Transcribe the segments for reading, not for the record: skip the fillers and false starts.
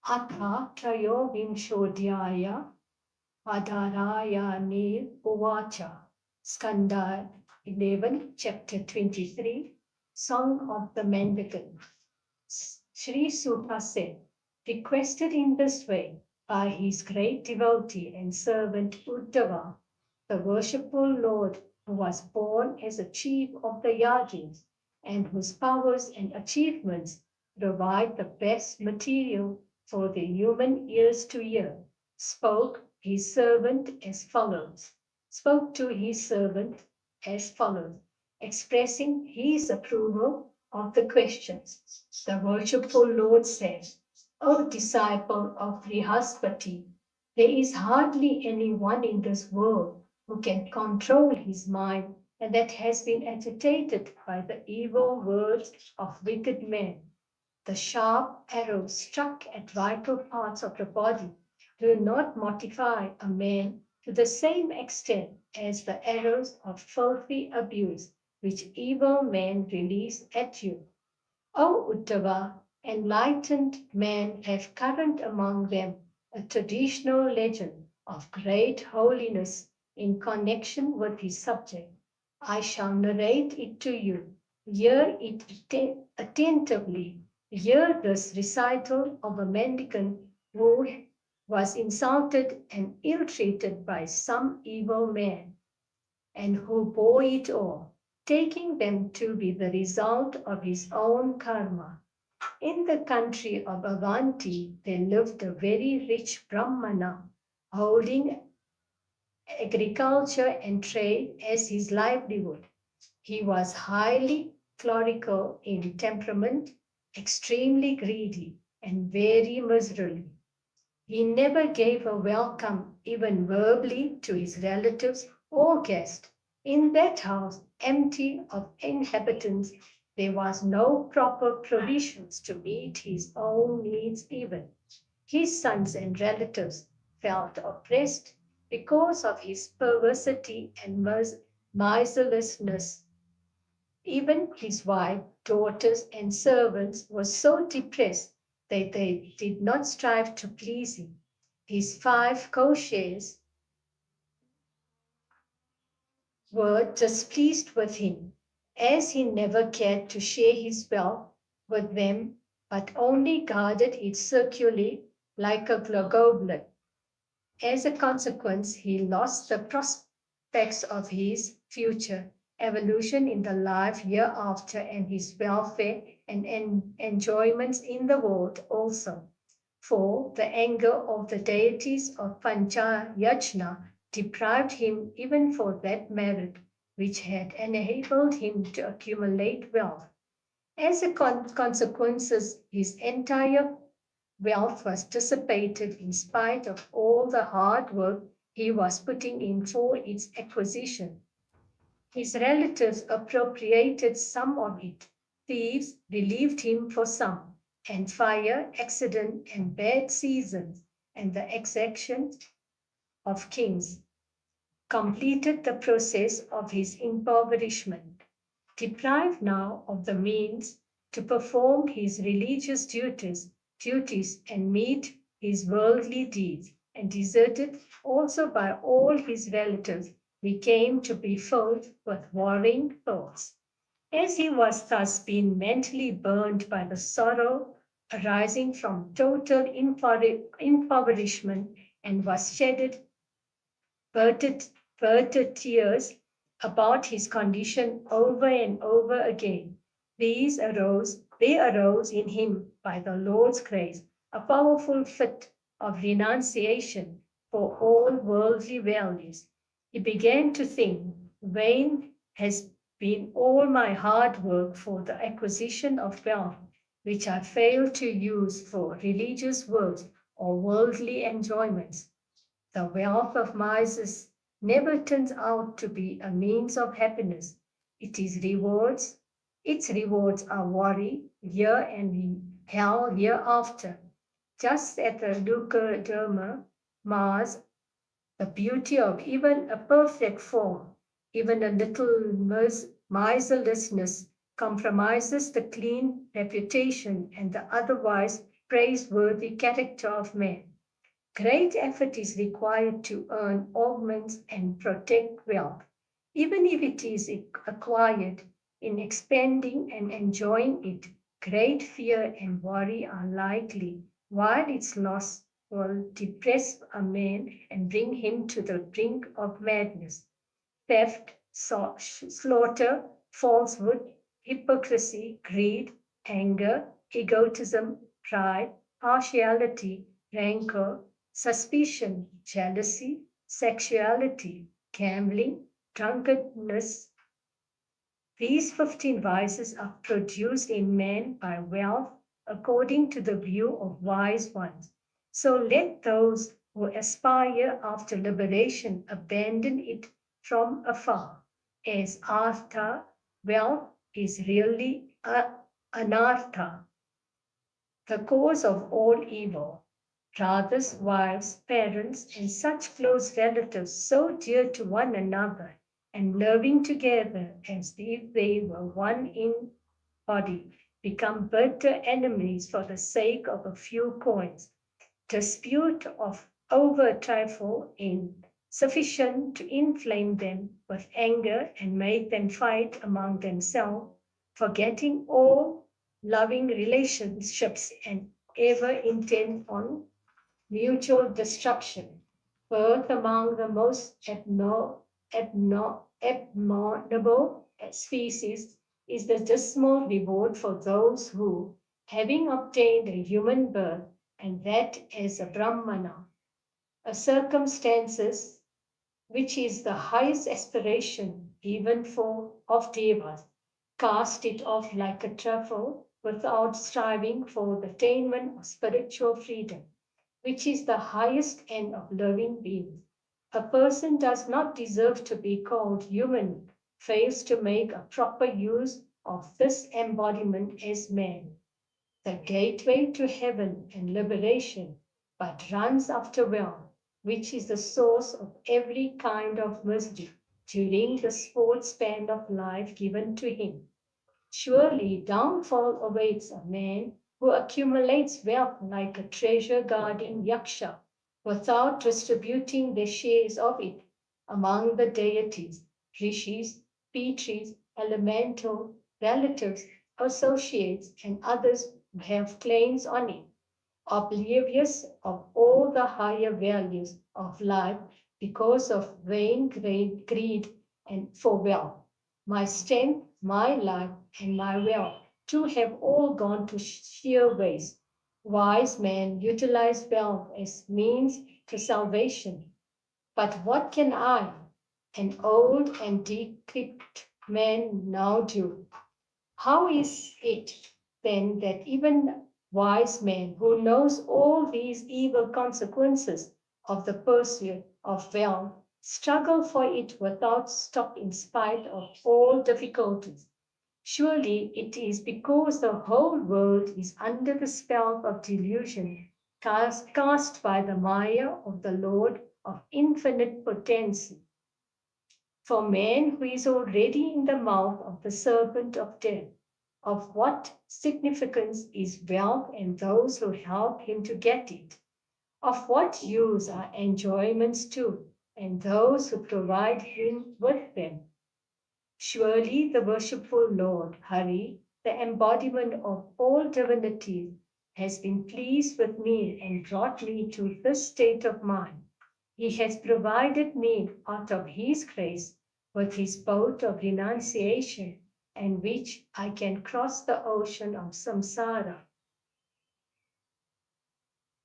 Atha Trayovinshodhyaya Adharayani Uvacha. Skanda 11, chapter 23, Song of the Mendicant. Sri Sutta said, requested in this way by his great devotee and servant Uddhava, the worshipful Lord who was born as a chief of the Yajnas and whose powers and achievements provide the best material for the human ears to hear, spoke his servant as follows, spoke to his servant as follows, expressing his approval of the questions. The worshipful Lord said, O disciple of Brihaspati, there is hardly anyone in this world who can control his mind and that has been agitated by the evil words of wicked men. The sharp arrows struck at vital parts of the body do not mortify a man to the same extent as the arrows of filthy abuse which evil men release at you. O Uddhava, enlightened men have current among them a traditional legend of great holiness in connection with his subject. I shall narrate it to you. Hear it attentively. Hear this recital of a mendicant who was insulted and ill-treated by some evil man, and who bore it all, taking them to be the result of his own karma. In the country of Avanti, there lived a very rich Brahmana, holding agriculture and trade as his livelihood. He was highly clerical in temperament, extremely greedy, and very miserly. He never gave a welcome, even verbally, to his relatives or guests. In that house, empty of inhabitants, there was no proper provisions to meet his own needs even. His sons and relatives felt oppressed because of his perversity and miserliness. Even his wife, daughters, and servants were so depressed that they did not strive to please him. His 5 co-shares were displeased with him, as he never cared to share his wealth with them, but only guarded it securely like a goblet. As a consequence, he lost the prospects of his future evolution in the life hereafter and his welfare and enjoyments in the world also. For the anger of the deities of Panchayajna deprived him even for that merit which had enabled him to accumulate wealth. As a consequence, his entire wealth was dissipated in spite of all the hard work he was putting in for its acquisition. His relatives appropriated some of it, thieves relieved him for some, and fire, accident, and bad seasons, and the exactions of kings completed the process of his impoverishment. Deprived now of the means to perform his religious duties and meet his worldly deeds, and deserted also by all his relatives, he came to be filled with worrying thoughts. As he was thus being mentally burned by the sorrow arising from total impoverishment, and was shedded burdened, burdened tears about his condition over and over again. There arose in him by the Lord's grace a powerful fit of renunciation for all worldly values. He began to think, vain has been all my hard work for the acquisition of wealth, which I failed to use for religious works or worldly enjoyments. The wealth of mises never turns out to be a means of happiness. It is rewards. Its rewards are worry here and in hell hereafter. Just as the leucoderma mars the beauty of even a perfect form, even a little miserliness compromises the clean reputation and the otherwise praiseworthy character of man. Great effort is required to earn, augment, and protect wealth, even if it is acquired. In expanding and enjoying it, great fear and worry are likely, while its loss will depress a man and bring him to the brink of madness. Theft, slaughter, falsehood, hypocrisy, greed, anger, egotism, pride, partiality, rancor, suspicion, jealousy, sexuality, gambling, drunkenness. These 15 vices are produced in man by wealth according to the view of wise ones. So let those who aspire after liberation abandon it from afar, as artha, wealth, is really anartha, the cause of all evil. Brothers, wives, parents, and such close relatives so dear to one another and loving together as if they were one in body, become bitter enemies for the sake of a few coins. Dispute of over a trifle in sufficient to inflame them with anger and make them fight among themselves, forgetting all loving relationships and ever intent on mutual destruction. Birth among the most abominable species is the dismal reward for those who, having obtained a human birth, and that as a Brahmana, a circumstances which is the highest aspiration even for of devas, cast it off like a truffle without striving for the attainment of spiritual freedom, which is the highest end of living beings. A person does not deserve to be called human, fails to make a proper use of this embodiment as man, the gateway to heaven and liberation, but runs after wealth, which is the source of every kind of mischief during the short span of life given to him. Surely downfall awaits a man who accumulates wealth like a treasure guarding yaksha, without distributing their shares of it among the deities, rishis, pitris, elemental, relatives, associates, and others who have claims on it, oblivious of all the higher values of life because of vain greed and for wealth. My strength, my life, and my wealth too have all gone to sheer waste. Wise men utilize wealth as means to salvation. But what can I, an old and decrepit man, now do? How is it then that even wise men who knows all these evil consequences of the pursuit of wealth struggle for it without stop in spite of all difficulties? Surely it is because the whole world is under the spell of delusion cast by the Maya of the Lord of infinite potency. For man who is already in the mouth of the serpent of death, of what significance is wealth and those who help him to get it? Of what use are enjoyments too, and those who provide him with them? Surely the worshipful Lord, Hari, the embodiment of all divinity, has been pleased with me and brought me to this state of mind. He has provided me out of His grace with His boat of renunciation, and which I can cross the ocean of samsara.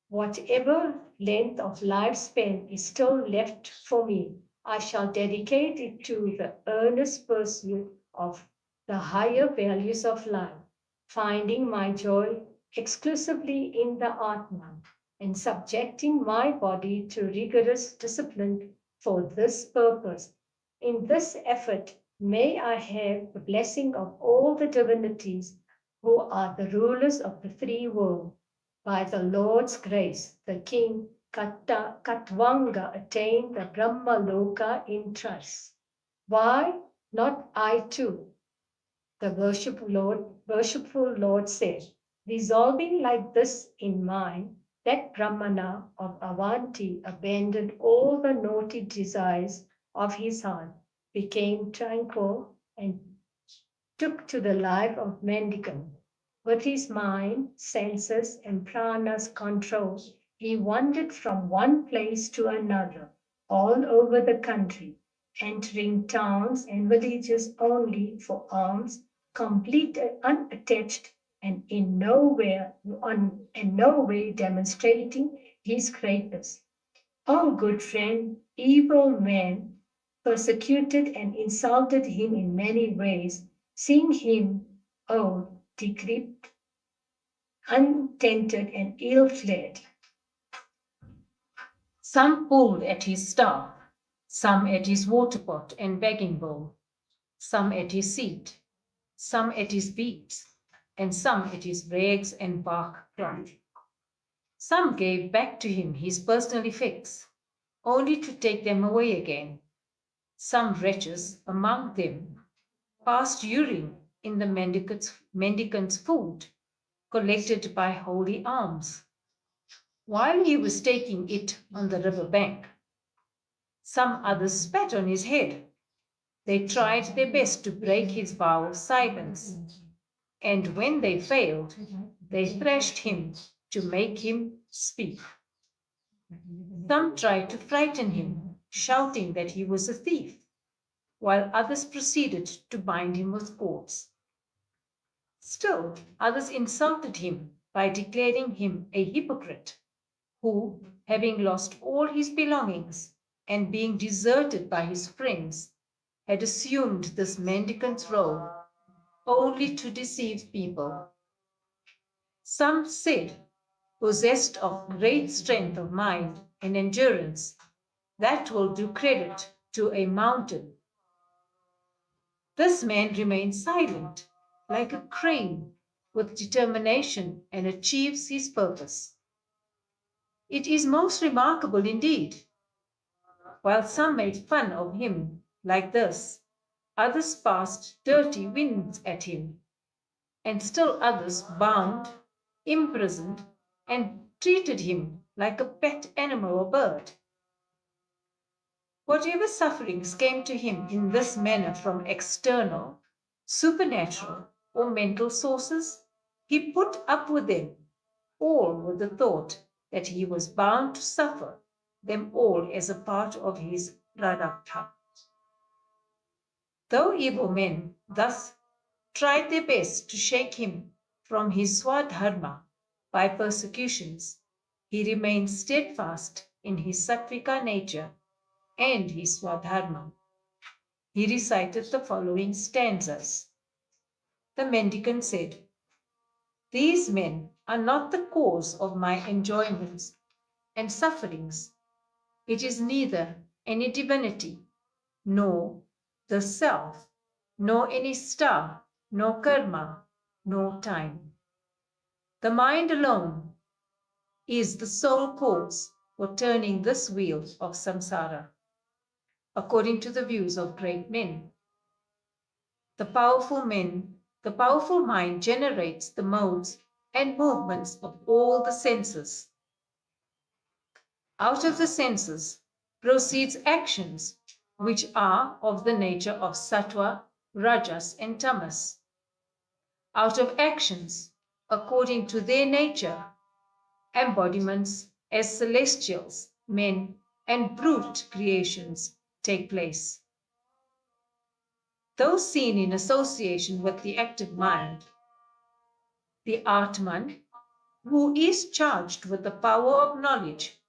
Whatever length of lifespan is still left for me, I shall dedicate it to the earnest pursuit of the higher values of life, finding my joy exclusively in the Atman and subjecting my body to rigorous discipline for this purpose. In this effort, may I have the blessing of all the divinities who are the rulers of the three worlds. By the Lord's grace, the king Katvanga attained the Brahma Loka in trust. Why not I too? The worshipful Lord said, Resolving like this in mind, that Brahmana of Avanti abandoned all the naughty desires of his heart, became tranquil, and took to the life of mendicant. With his mind, senses, and pranas controlled, he wandered from one place to another, all over the country, entering towns and villages only for alms, complete and unattached, and in no way demonstrating his greatness. O good friend, evil men persecuted and insulted him in many ways, seeing him, O decrepit, untented, and ill-fed. Some pulled at his staff, some at his water pot and begging bowl, some at his seat, some at his beads, and some at his rags and bark cloth. Some gave back to him his personal effects, only to take them away again. Some wretches among them passed urine in the mendicant's food, collected by holy alms, while he was taking it on the river bank. Some others spat on his head. They tried their best to break his vow of silence, and when they failed, they thrashed him to make him speak. Some tried to frighten him, shouting that he was a thief, while others proceeded to bind him with cords. Still, others insulted him by declaring him a hypocrite, who, having lost all his belongings and being deserted by his friends, had assumed this mendicant's role only to deceive people. Some said, possessed of great strength of mind and endurance, that will do credit to a mountain. This man remained silent, like a crane, with determination, and achieves his purpose. It is most remarkable indeed. While some made fun of him like this, others passed dirty winds at him, and still others bound, imprisoned, and treated him like a pet animal or bird. Whatever sufferings came to him in this manner from external, supernatural, or mental sources, he put up with them, all with the thought that he was bound to suffer them all as a part of his pradapta. Though evil men thus tried their best to shake him from his swadharma by persecutions, he remained steadfast in his sattvika nature and his swadharma. He recited the following stanzas. The mendicant said, "These men are not the cause of my enjoyments and sufferings. It is neither any divinity, nor the self, nor any star, nor karma, nor time. The mind alone is the sole cause for turning this wheel of samsara, according to the views of great men. The powerful mind generates the modes and movements of all the senses. Out of the senses proceeds actions which are of the nature of sattva, rajas, and tamas. Out of actions, according to their nature, embodiments as celestials, men, and brute creations take place. Though seen in association with the active mind, the Atman, who is charged with the power of knowledge,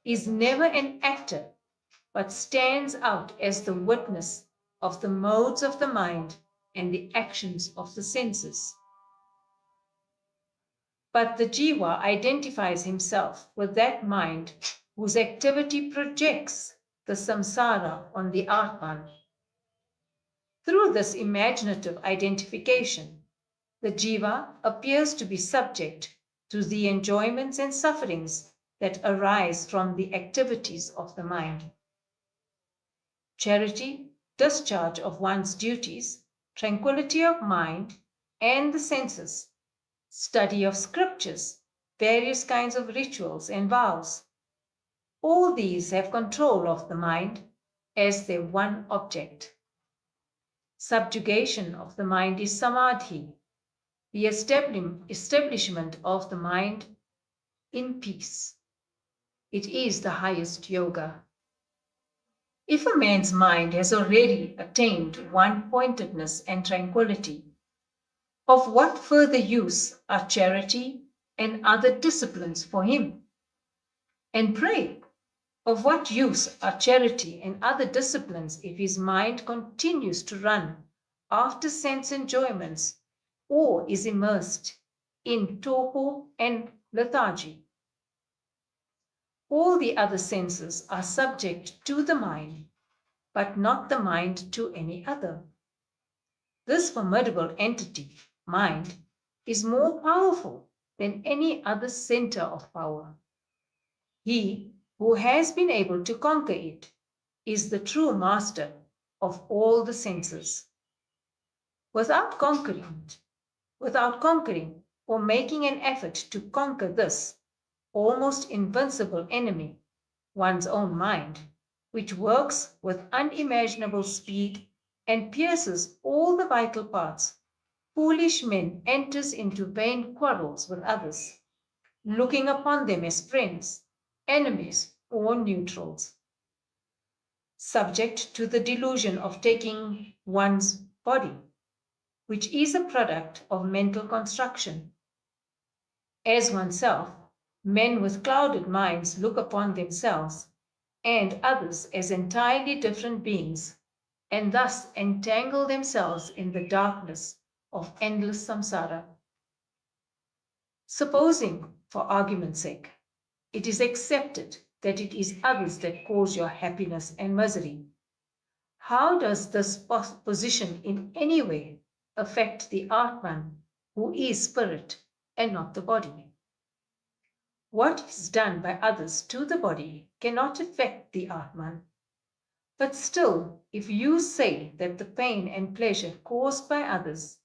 is never an actor, but stands out as the witness of the modes of the mind and the actions of the senses. But the jiva identifies himself with that mind whose activity projects the samsara on the Atman. Through this imaginative identification, the jiva appears to be subject to the enjoyments and sufferings that arise from the activities of the mind. Charity, discharge of one's duties, tranquility of mind, and the senses study of scriptures, various kinds of rituals and vows. All these have control of the mind as their one object. Subjugation of the mind is samadhi, the establishment of the mind in peace. It is the highest yoga. If a man's mind has already attained one-pointedness and tranquility, of what further use are charity and other disciplines for him? And pray, of what use are charity and other disciplines if his mind continues to run after sense enjoyments or is immersed in torpor and lethargy? All the other senses are subject to the mind, but not the mind to any other. This formidable entity, mind, is more powerful than any other center of power. He who has been able to conquer it is the true master of all the senses. Without conquering or making an effort to conquer this almost invincible enemy, one's own mind, which works with unimaginable speed and pierces all the vital parts, foolish men enters into vain quarrels with others, looking upon them as friends, enemies, or neutrals. Subject to the delusion of taking one's body, which is a product of mental construction. As oneself, men with clouded minds look upon themselves and others as entirely different beings, and thus entangle themselves in the darkness of endless samsara. Supposing, for argument's sake, it is accepted that it is others that cause your happiness and misery, how does this position in any way affect the Atman, who is spirit and not the body? What is done by others to the body cannot affect the Atman. But still, if you say that the pain and pleasure caused by others,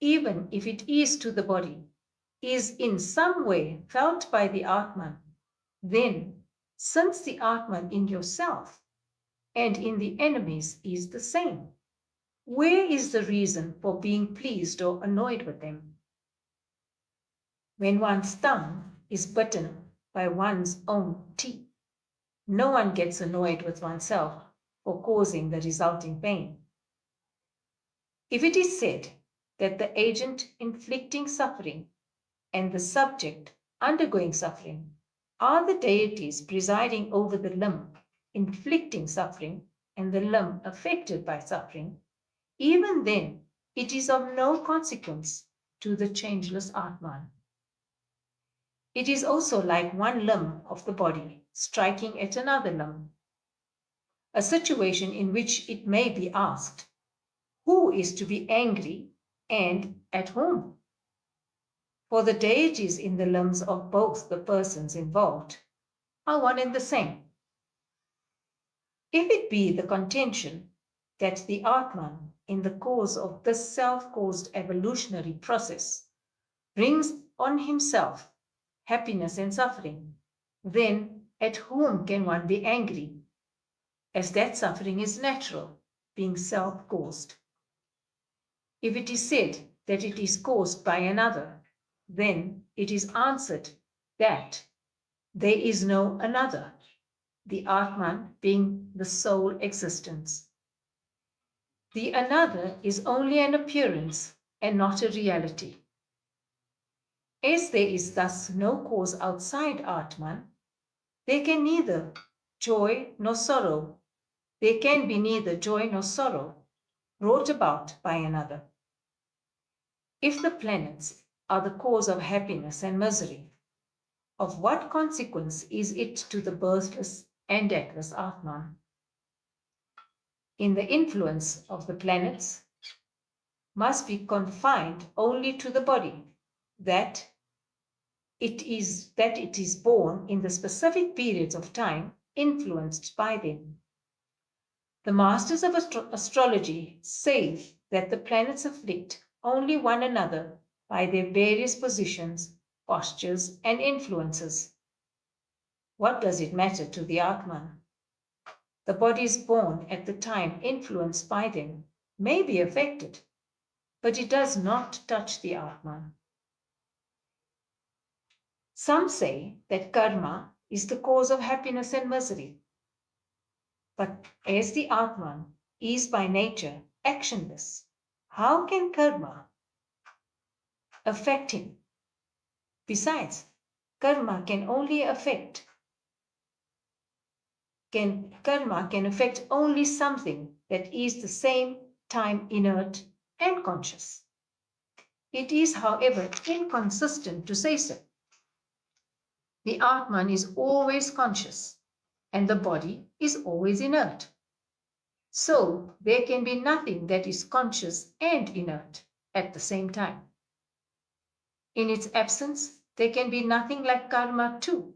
even if it is to the body, is in some way felt by the Atman, then, since the Atman in yourself and in the enemies is the same, where is the reason for being pleased or annoyed with them? When one's thumb is bitten by one's own teeth, no one gets annoyed with oneself for causing the resulting pain. If it is said that the agent inflicting suffering and the subject undergoing suffering are the deities presiding over the limb inflicting suffering and the limb affected by suffering, even then it is of no consequence to the changeless Atman. It is also like one limb of the body striking at another limb, a situation in which it may be asked, who is to be angry and at whom? For the deities in the limbs of both the persons involved are one and the same. If it be the contention that the Atman, in the course of this self-caused evolutionary process, brings on himself happiness and suffering, then at whom can one be angry, as that suffering is natural, being self-caused? If it is said that it is caused by another, then it is answered that there is no another, the Atman being the sole existence. The another is only an appearance and not a reality. As there is thus no cause outside Atman, there can be neither joy nor sorrow brought about by another. If the planets are the cause of happiness and misery, of what consequence is it to the birthless and deathless Atman? In the influence of the planets must be confined only to the body, that it is born in the specific periods of time influenced by them. The masters of astrology say that the planets afflict only one another by their various positions, postures, and influences. What does it matter to the Atman? The bodies born at the time influenced by them may be affected, but it does not touch the Atman. Some say that karma is the cause of happiness and misery. But as the Atman is by nature actionless, how can karma affect him? Besides, karma can affect only something that is the same time inert and conscious. It is, however, inconsistent to say so. The Atman is always conscious, and the body is always inert. So there can be nothing that is conscious and inert at the same time. In its absence, there can be nothing like karma too,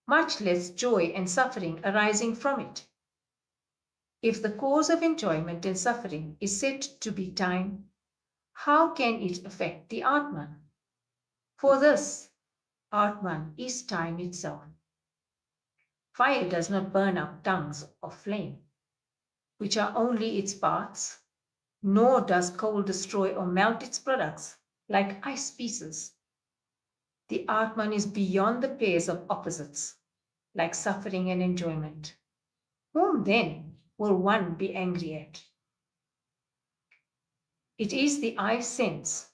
much less joy and suffering arising from it. If the cause of enjoyment and suffering is said to be time, how can it affect the Atman? For this, Atman is time itself. Fire does not burn up tongues of flame, which are only its parts, nor does coal destroy or melt its products like ice pieces. The Atman is beyond the pairs of opposites, like suffering and enjoyment. Whom then will one be angry at? It is the I sense,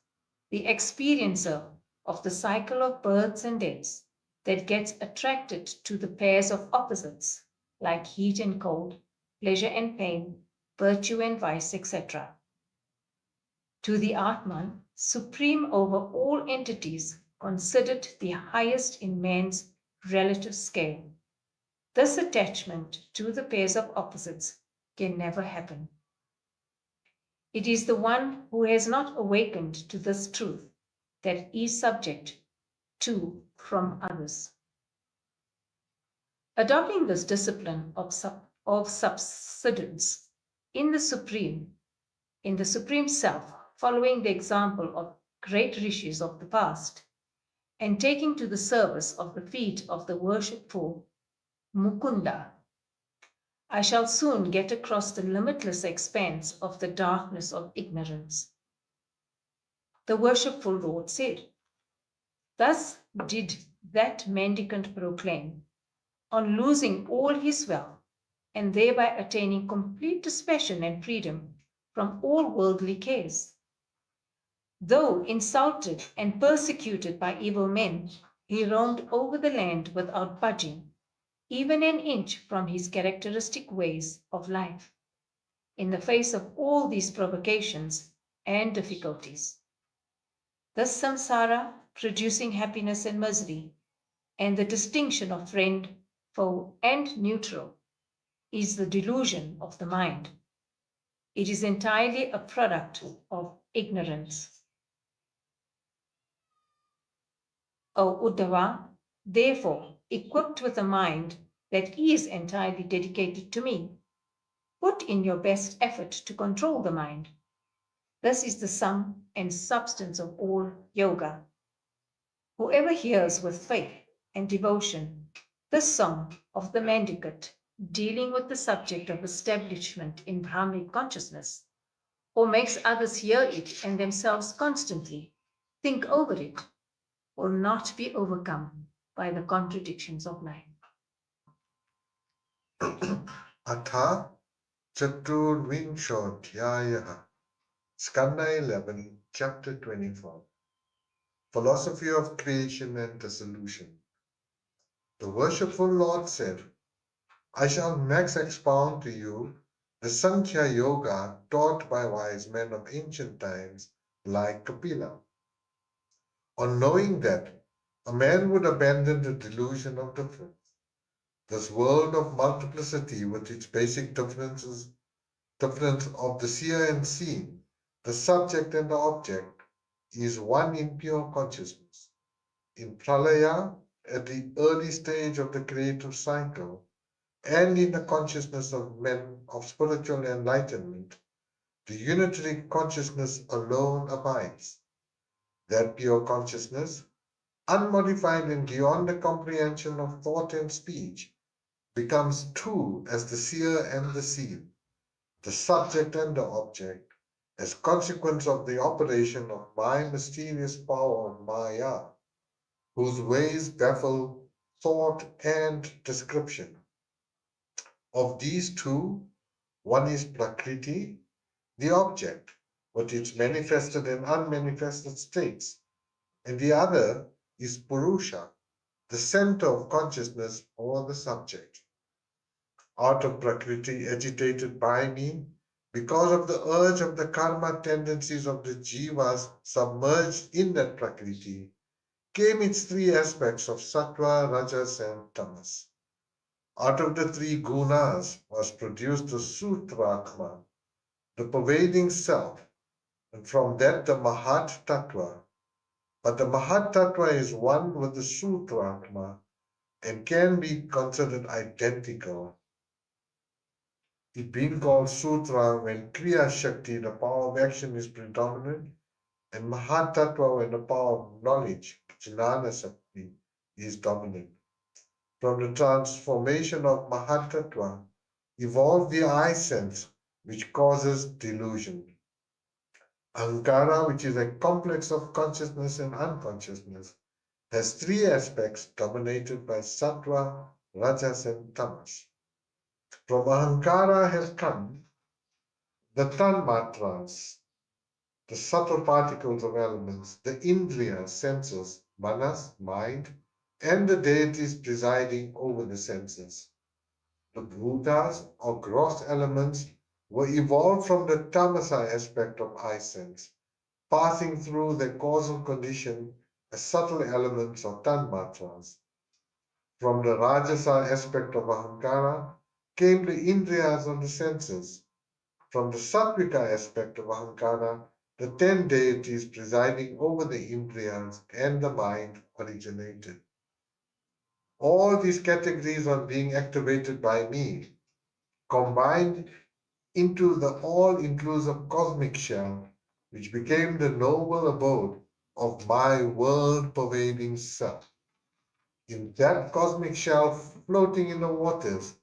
the experiencer of the cycle of births and deaths, that gets attracted to the pairs of opposites, like heat and cold, pleasure and pain, virtue and vice, etc. To the Atman, supreme over all entities, considered the highest in man's relative scale, this attachment to the pairs of opposites can never happen. It is the one who has not awakened to this truth that is subject to from others. Adopting this discipline of subsidence in the Supreme Self, following the example of great rishis of the past, and taking to the service of the feet of the worshipful Mukunda, I shall soon get across the limitless expanse of the darkness of ignorance. The worshipful Lord said, thus did that mendicant proclaim, on losing all his wealth, and thereby attaining complete dispassion and freedom from all worldly cares. Though insulted and persecuted by evil men, he roamed over the land without budging, even an inch from his characteristic ways of life, in the face of all these provocations and difficulties. Thus samsara, producing happiness and misery, and the distinction of friend, foe, and neutral, is the delusion of the mind. It is entirely a product of ignorance. O Uddhava, therefore, equipped with a mind that is entirely dedicated to me, put in your best effort to control the mind. This is the sum and substance of all yoga. Whoever hears with faith and devotion this song of the mendicant dealing with the subject of establishment in Brahmic consciousness, or makes others hear it and themselves constantly think over it, will not be overcome by the contradictions of life. Atha Chaturvinshodhyayah, Skanda 11, Chapter 24. Philosophy of Creation and Dissolution. The worshipful Lord said, I shall next expound to you the Sankhya Yoga taught by wise men of ancient times like Kapila. On knowing that a man would abandon the delusion of difference, this world of multiplicity with its basic difference of the seer and seen, the subject and the object, is one in pure consciousness. In Pralaya, at the early stage of the creative cycle, and in the consciousness of men of spiritual enlightenment, the unitary consciousness alone abides. That pure consciousness, unmodified and beyond the comprehension of thought and speech, becomes two as the seer and the seen, the subject and the object, as consequence of the operation of my mysterious power of Maya, whose ways baffle thought and description. Of these two, one is Prakriti, the object, with its manifested and unmanifested states, and the other is Purusha, the center of consciousness or the subject. Out of Prakriti agitated by me, because of the urge of the karma tendencies of the jivas submerged in that Prakriti, came its three aspects of sattva, rajas, and tamas. Out of the three gunas was produced the Sutratma, the pervading self, and from that the Mahat Tattva. But the Mahat Tattva is one with the Sutratma and can be considered identical. It being called Sutra when Kriya Shakti, the power of action, is predominant, and Mahat Tattva when the power of knowledge, Jnana Shakti, is dominant. From the transformation of Mahat Tattva evolved the I sense, which causes delusion. Ankara, which is a complex of consciousness and unconsciousness, has three aspects dominated by sattva, rajas, and tamas. From Ankara has come the tanmatras, the subtle particles of elements, the indriya, senses, manas, mind, and the deities presiding over the senses. The bhutas, or gross elements, were evolved from the tamasa aspect of I sense, passing through the causal condition as subtle elements or tanmatras. From the Rajasa aspect of Ahankara came the Indriyas or the senses. From the Sattvika aspect of Ahankara, the 10 deities presiding over the Indriyas and the mind originated. All these categories are being activated by me, combined into the all-inclusive cosmic shell, which became the noble abode of my world-pervading self. In that cosmic shell floating in the waters,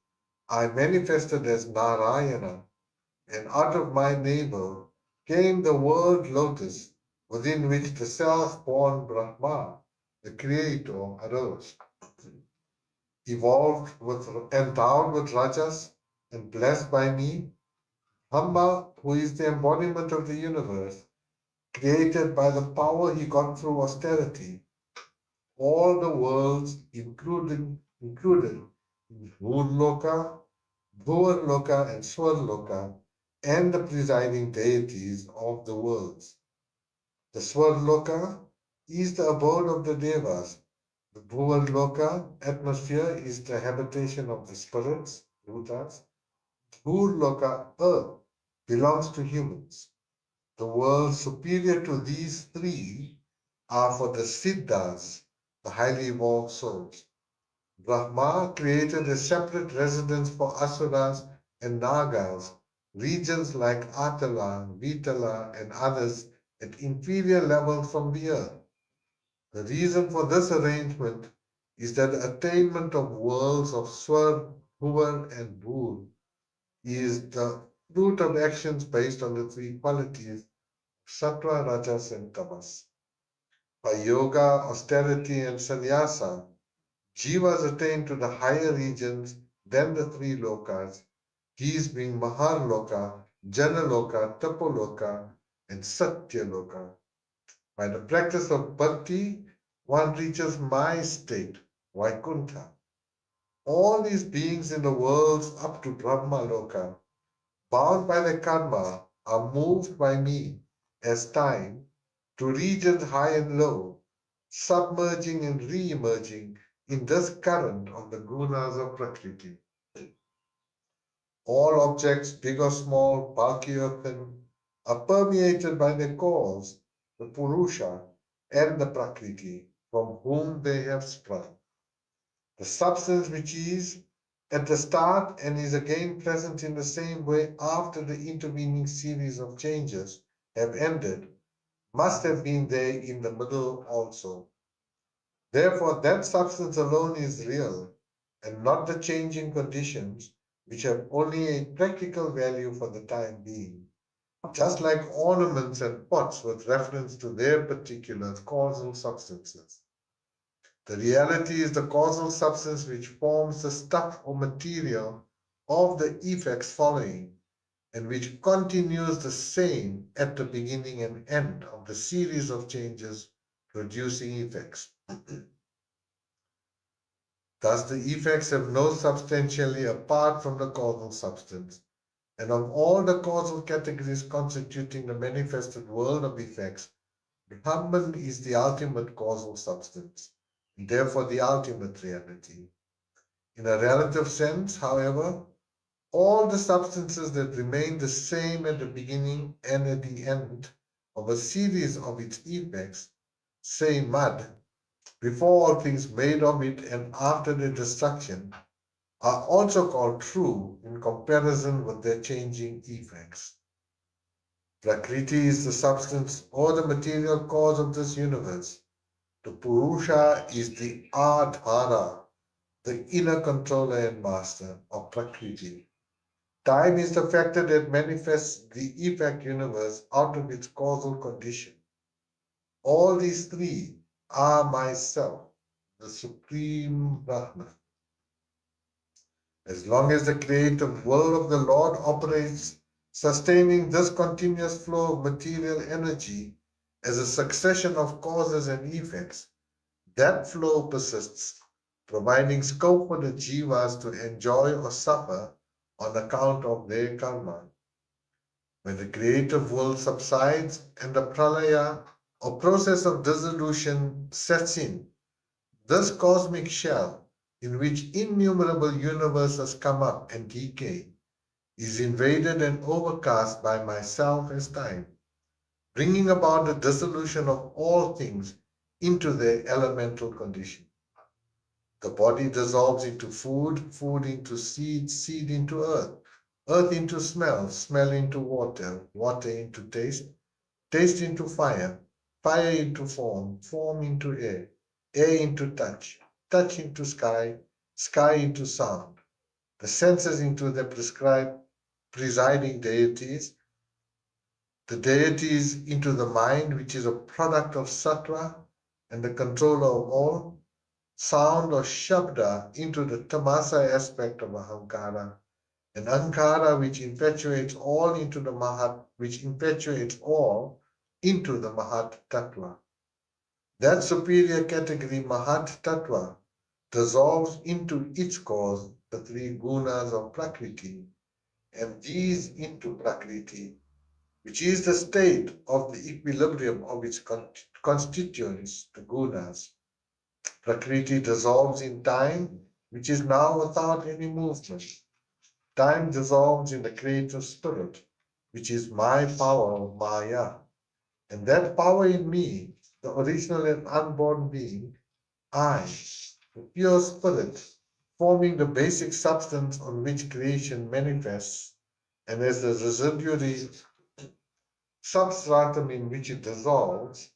I manifested as Narayana, and out of my navel came the world lotus, within which the self-born Brahma, the creator, arose. Evolved with, endowed with rajas, and blessed by me, Brahma, who is the embodiment of the universe, created by the power he got through austerity, all the worlds included in Bhurloka, Bhuvanloka, and Swarloka, and the presiding deities of the worlds. The Swarloka is the abode of the Devas. The Bhuvanloka atmosphere is the habitation of the spirits, Bhutas. Bhurloka, earth, belongs to humans. The worlds superior to these three are for the Siddhas, the highly evolved souls. Brahma created a separate residence for Asuras and Nagas, regions like Atala, Vitala, and others at inferior levels from the earth. The reason for this arrangement is that the attainment of worlds of Swar, Bhuvan, and Bhur is the fruit of actions based on the three qualities sattva, rajas, and tamas. By yoga, austerity, and sannyasa, jivas attain to the higher regions than the three lokas, these being Maharloka, Janaloka, Tapoloka, and Satyaloka. By the practice of bhakti, one reaches my state, Vaikuntha. All these beings in the worlds up to Brahmaloka, bound by the karma, are moved by me as time to regions high and low, submerging and re-emerging in this current of the gunas of Prakriti. All objects, big or small, bulky or thin, are permeated by their cause, the Purusha, and the Prakriti, from whom they have sprung. The substance which is at the start and is again present in the same way after the intervening series of changes have ended, must have been there in the middle also. Therefore, that substance alone is real, and not the changing conditions which have only a practical value for the time being, just like ornaments and pots with reference to their particular causal substances. The reality is the causal substance which forms the stuff or material of the effects following, and which continues the same at the beginning and end of the series of changes producing effects. Thus, the effects have no substantially apart from the causal substance, and of all the causal categories constituting the manifested world of effects, Brahman is the ultimate causal substance, and therefore the ultimate reality. In a relative sense, however, all the substances that remain the same at the beginning and at the end of a series of its effects, say mud, before all things made of it and after their destruction, are also called true in comparison with their changing effects. Prakriti is the substance or the material cause of this universe. The Purusha is the Adhara, the inner controller and master of Prakriti. Time is the factor that manifests the effect universe out of its causal condition. All these three are myself, the Supreme Brahman. As long as the creative will of the Lord operates, sustaining this continuous flow of material energy as a succession of causes and effects, that flow persists, providing scope for the jivas to enjoy or suffer on account of their karma. When the creative will subsides and the pralaya or process of dissolution sets in, this cosmic shell, in which innumerable universes come up and decay, is invaded and overcast by myself as time, bringing about the dissolution of all things into their elemental condition. The body dissolves into food, food into seed, seed into earth, earth into smell, smell into water, water into taste, taste into fire, fire into form, form into air, air into touch, touch into sky, sky into sound, the senses into the prescribed presiding deities, the deities into the mind, which is a product of sattva and the controller of all, sound or shabda into the tamasa aspect of ahankara, and ankara which infatuates all into the mahat, which infatuates all into the mahat tattva. That superior category, mahat tattva, dissolves into its cause the three gunas of prakriti, and these into prakriti, which is the state of the equilibrium of its constituents, the gunas. Prakriti dissolves in time, which is now without any movement. Time dissolves in the creative spirit, which is my power of Maya. And that power in me, the original and unborn being, I, the pure spirit, forming the basic substance on which creation manifests, and as the residuary substratum in which it dissolves,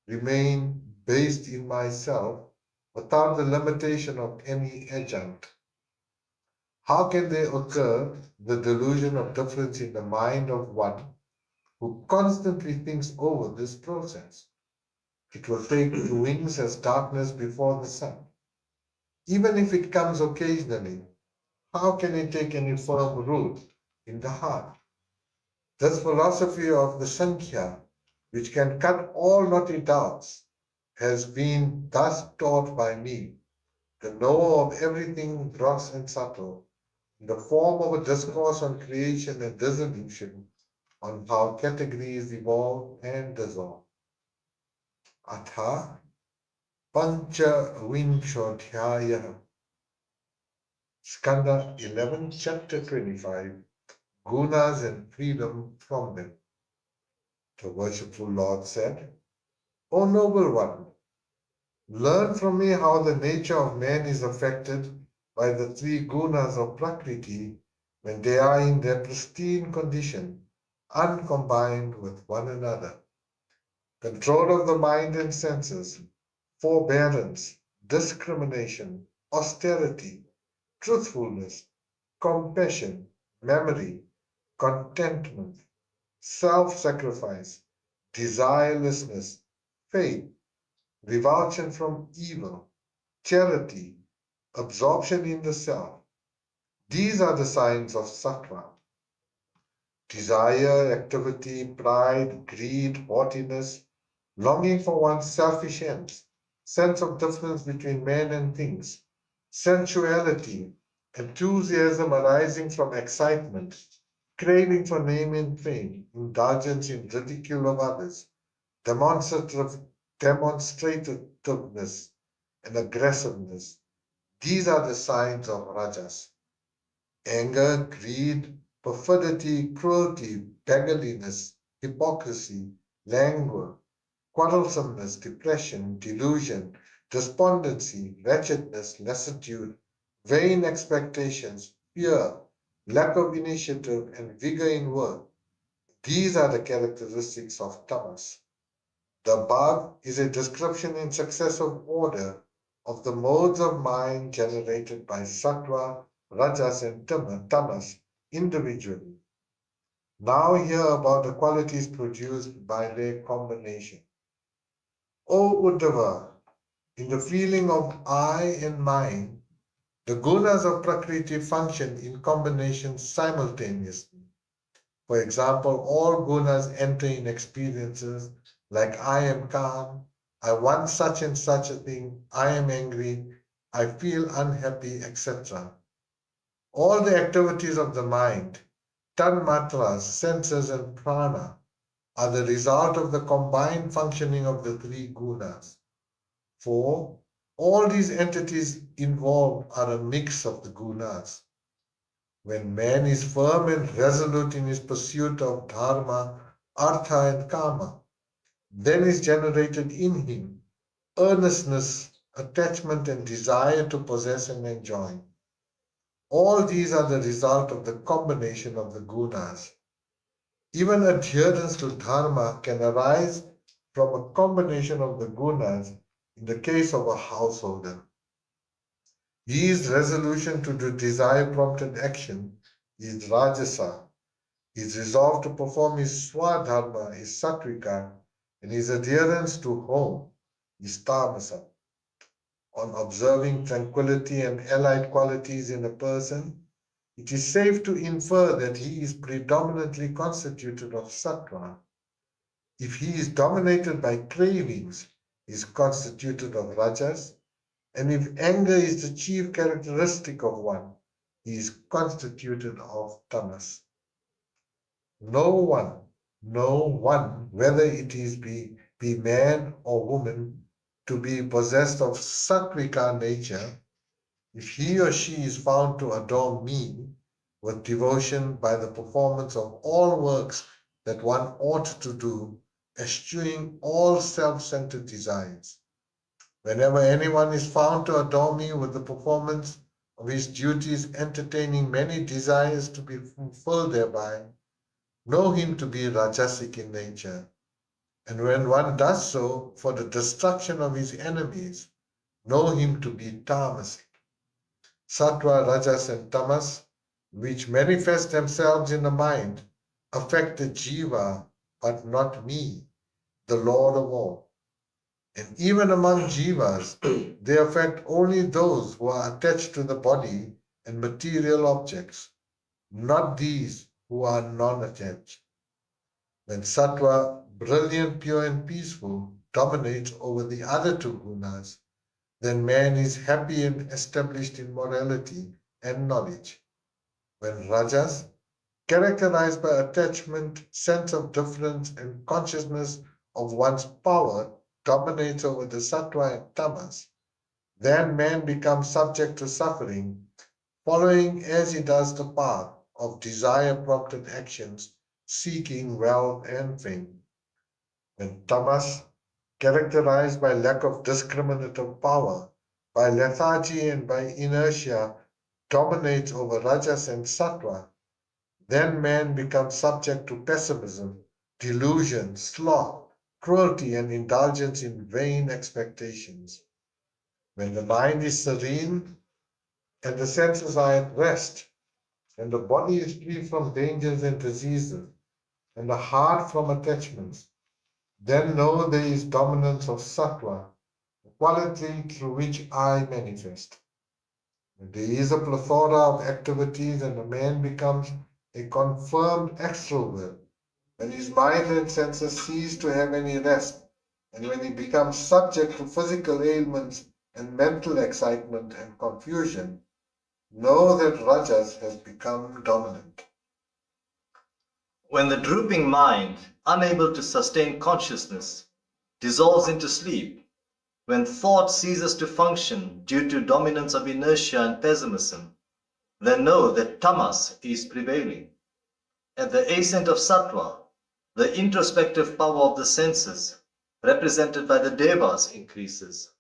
remain based in myself without the limitation of any adjunct. How can there occur the delusion of difference in the mind of one who constantly thinks over this process? It will take wings as darkness before the sun. Even if it comes occasionally, how can it take any firm root in the heart? This philosophy of the Sankhya, which can cut all knotty doubts, has been thus taught by me, the knower of everything gross and subtle, in the form of a discourse on creation and dissolution, on how categories evolve and dissolve. Atha Pancha Vinshodhyaya, Skanda 11, chapter 25, Gunas and freedom from them. The worshipful Lord said, O noble one, learn from me how the nature of man is affected by the three gunas of Prakriti when they are in their pristine condition, uncombined with one another. control of the mind and senses, forbearance, discrimination, austerity, truthfulness, compassion, memory, contentment, self-sacrifice, desirelessness, faith, revulsion from evil, charity, absorption in the self. These are the signs of sattva. Desire, activity, pride, greed, haughtiness, longing for one's selfish ends, sense of difference between men and things, sensuality, enthusiasm arising from excitement, craving for name and fame, indulgence in ridicule of others, demonstrativeness and aggressiveness. These are the signs of rajas. Anger, greed, perfidy, cruelty, beggarliness, hypocrisy, languor, quarrelsomeness, depression, delusion, despondency, wretchedness, lassitude, vain expectations, fear, lack of initiative, and vigor in work. These are the characteristics of tamas. The above is a description in successive order of the modes of mind generated by sattva, rajas, and tamas individually. Now hear about the qualities produced by their combination. O Uddhava, in the feeling of I and mine, the gunas of Prakriti function in combination simultaneously. For example, all gunas enter in experiences like I am calm, I want such and such a thing, I am angry, I feel unhappy, etc. All the activities of the mind, tanmatras, senses, and prana, are the result of the combined functioning of the three gunas. For all these entities involved are a mix of the gunas. When man is firm and resolute in his pursuit of dharma, artha, and kama, then is generated in him earnestness, attachment, and desire to possess and enjoy. All these are the result of the combination of the gunas. Even adherence to dharma can arise from a combination of the gunas in the case of a householder. His resolution to do desire-prompted action is rajasa. His resolve to perform his swadharma is sattvika, and his adherence to home is tamasa. On observing tranquility and allied qualities in a person, it is safe to infer that he is predominantly constituted of sattva. If he is dominated by cravings, he is constituted of rajas, and if anger is the chief characteristic of one, he is constituted of tamas. No one, whether it is be man or woman, to be possessed of sattvika nature, if he or she is found to adore me with devotion by the performance of all works that one ought to do, eschewing all self-centered desires. Whenever anyone is found to adore me with the performance of his duties, entertaining many desires to be fulfilled thereby, know him to be rajasic in nature. And when one does so for the destruction of his enemies, know him to be tamasic. Sattva, rajas, and tamas, which manifest themselves in the mind, affect the jiva, but not me, the Lord of all. And even among jivas, they affect only those who are attached to the body and material objects, not these who are non-attached. When sattva, brilliant, pure, and peaceful, dominates over the other two gunas, then man is happy and established in morality and knowledge. When rajas, characterized by attachment, sense of difference, and consciousness of one's power, dominates over the sattva and tamas, then man becomes subject to suffering, following as he does the path of desire-prompted actions, seeking wealth and fame. When tamas, characterized by lack of discriminative power, by lethargy and by inertia, dominates over rajas and sattva, then man becomes subject to pessimism, delusion, sloth, cruelty, and indulgence in vain expectations. When the mind is serene and the senses are at rest, and the body is free from dangers and diseases, and the heart from attachments, then know there is dominance of sattva, the quality through which I manifest. There is a plethora of activities, and a man becomes a confirmed extrovert when his mind and senses cease to have any rest, and when he becomes subject to physical ailments and mental excitement and confusion. Know that Rajas has become dominant. When the drooping mind, unable to sustain consciousness, dissolves into sleep, when thought ceases to function due to dominance of inertia and pessimism, then know that tamas is prevailing. At the ascent of sattva, the introspective power of the senses, represented by the devas, increases.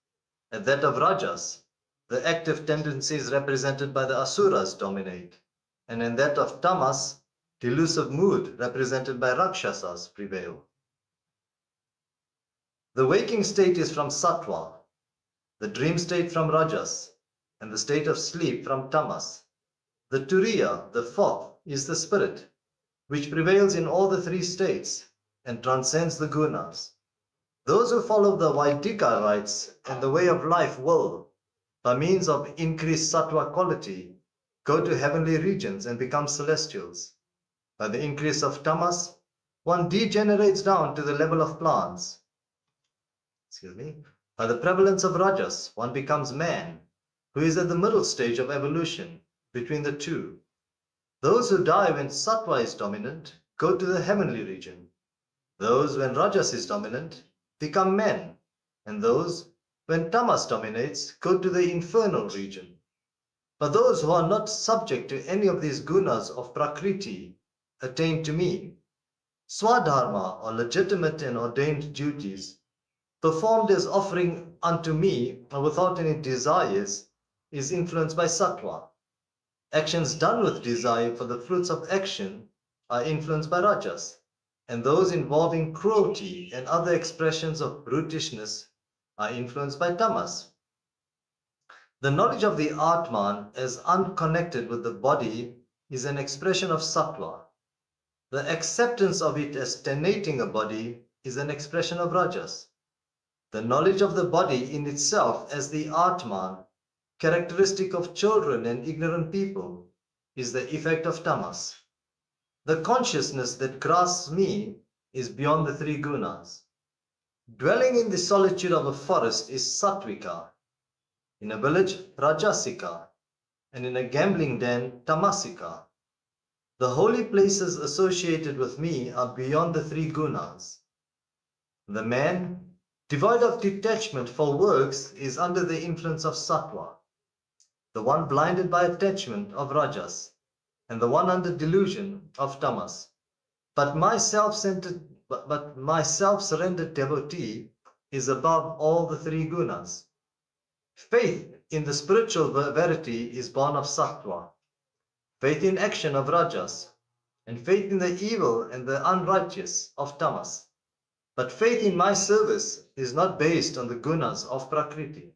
At that of rajas, the active tendencies represented by the asuras dominate. And in that of tamas, delusive mood represented by rakshasas prevail. The waking state is from sattva, the dream state from rajas, and the state of sleep from tamas. The turiya, the fourth, is the spirit, which prevails in all the three states and transcends the gunas. Those who follow the Vaidika rites and the way of life will, by means of increased sattva quality, go to heavenly regions and become celestials. By the increase of tamas, one degenerates down to the level of plants. By the prevalence of rajas, one becomes man, who is at the middle stage of evolution between the two. Those who die when sattva is dominant go to the heavenly region. Those when rajas is dominant become men, and those when tamas dominates go to the infernal region. But those who are not subject to any of these gunas of prakriti attain to me. Swadharma, or legitimate and ordained duties, performed as offering unto me without any desires, is influenced by sattva. Actions done with desire for the fruits of action are influenced by rajas, and those involving cruelty and other expressions of brutishness are influenced by tamas. The knowledge of the Atman as unconnected with the body is an expression of sattva. The acceptance of it as tenating a body is an expression of rajas. The knowledge of the body in itself as the Atman, characteristic of children and ignorant people, is the effect of tamas. The consciousness that grasps me is beyond the three gunas. Dwelling in the solitude of a forest is sattvika, in a village rajasika, and in a gambling den tamasika. The holy places associated with me are beyond the three gunas. The man, devoid of detachment for works, is under the influence of sattva. The one blinded by attachment of rajas, and the one under delusion of tamas. But my self-centered, but my self-surrendered devotee is above all the three gunas. Faith in the spiritual verity is born of sattva. Faith in action of rajas, and faith in the evil and the unrighteous of tamas. But faith in my service is not based on the gunas of prakriti.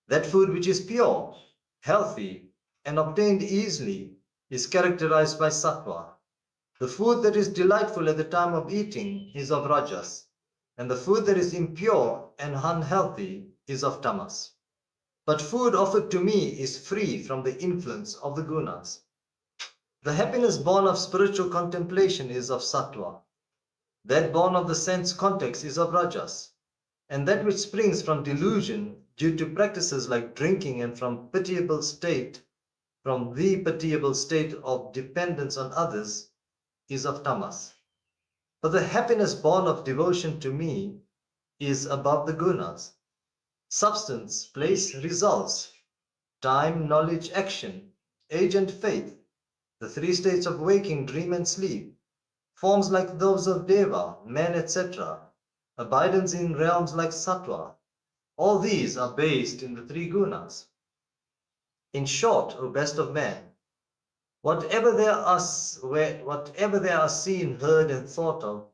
That food which is pure, healthy, and obtained easily is characterized by sattva. The food that is delightful at the time of eating is of rajas, and the food that is impure and unhealthy is of tamas. But food offered to me is free from the influence of the gunas. The happiness born of spiritual contemplation is of sattva. That born of the sense context is of rajas. And that which springs from delusion due to practices like drinking and from the pitiable state of dependence on others is of tamas. But the happiness born of devotion to me is above the gunas. Substance, place, results, time, knowledge, action, age and faith, the three states of waking, dream and sleep, forms like those of deva, men, etc., abidance in realms like sattva, all these are based in the three gunas. In short, O best of men, whatever there are seen, heard and thought of,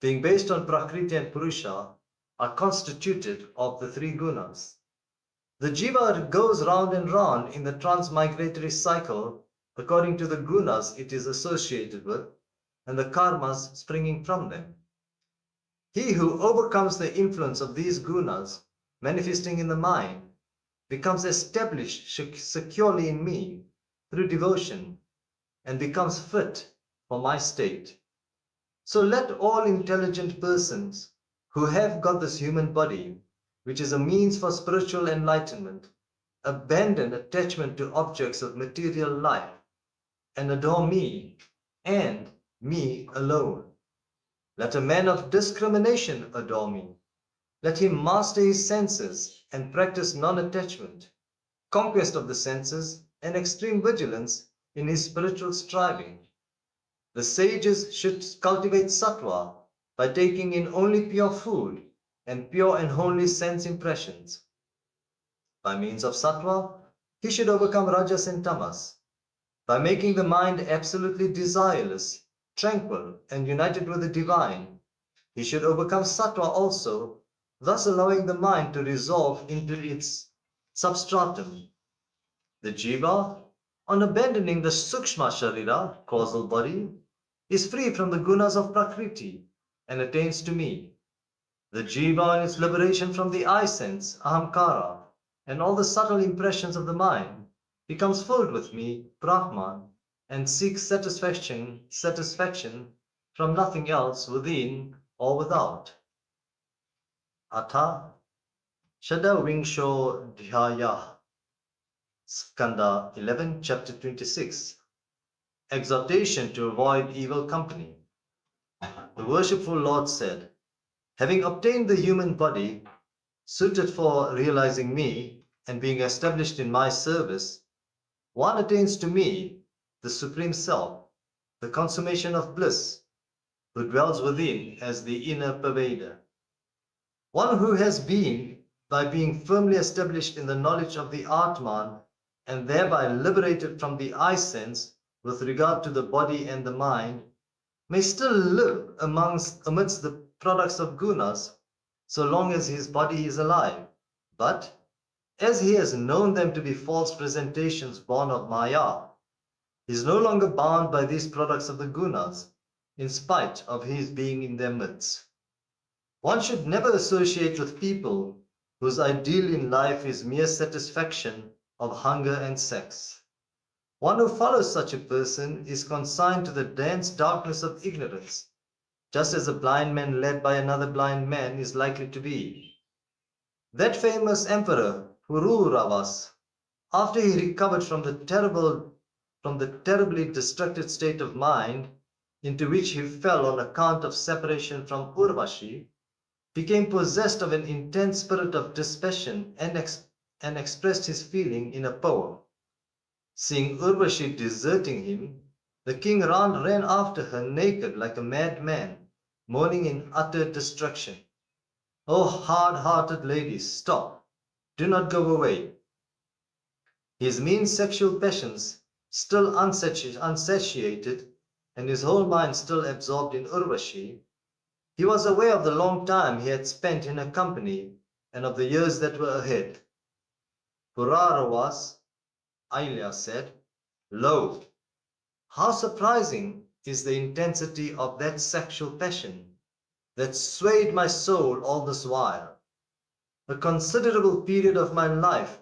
being based on Prakriti and Purusha, are constituted of the three gunas. The jiva goes round and round in the transmigratory cycle according to the gunas it is associated with and the karmas springing from them. He who overcomes the influence of these gunas manifesting in the mind becomes established securely in me through devotion and becomes fit for my state. So let all intelligent persons who have got this human body, which is a means for spiritual enlightenment, abandon attachment to objects of material life and adore me and me alone. Let a man of discrimination adore me. Let him master his senses and practice non-attachment, conquest of the senses, and extreme vigilance in his spiritual striving. The sages should cultivate sattva by taking in only pure food and pure and holy sense impressions. By means of sattva, he should overcome rajas and tamas. By making the mind absolutely desireless, tranquil, and united with the divine, he should overcome sattva also, thus allowing the mind to resolve into its substratum. The jiva, on abandoning the sukshma sharira, causal body, is free from the gunas of Prakriti and attains to me. The jiva in its liberation from the eye sense, ahamkara, and all the subtle impressions of the mind, becomes filled with me, Brahman, and seeks satisfaction from nothing else within or without. Atha Shadavingsho Dhyaya, Skanda 11, chapter 26. Exhortation to avoid evil company. The worshipful Lord said, having obtained the human body, suited for realizing me and being established in my service, one attains to me, the Supreme Self, the consummation of bliss, who dwells within as the inner pervader. One who has been, by being firmly established in the knowledge of the Atman and thereby liberated from the eye sense with regard to the body and the mind, may still live amidst the products of gunas so long as his body is alive. But as he has known them to be false presentations born of Maya, he is no longer bound by these products of the gunas, in spite of his being in their midst. One should never associate with people whose ideal in life is mere satisfaction of hunger and sex. One who follows such a person is consigned to the dense darkness of ignorance, just as a blind man led by another blind man is likely to be. That famous emperor, Pururavas, after he recovered from the terribly distracted state of mind into which he fell on account of separation from Urvashi, became possessed of an intense spirit of dispassion and expressed his feeling in a poem. Seeing Urvashi deserting him, the king ran after her naked like a madman, mourning in utter distraction. "O hard-hearted lady, stop! Do not go away." His mean sexual passions still unsatiated, and his whole mind still absorbed in Urvashi, he was aware of the long time he had spent in her company and of the years that were ahead. Puraravas, Ailya said, "Lo, how surprising is the intensity of that sexual passion that swayed my soul all this while. A considerable period of my life,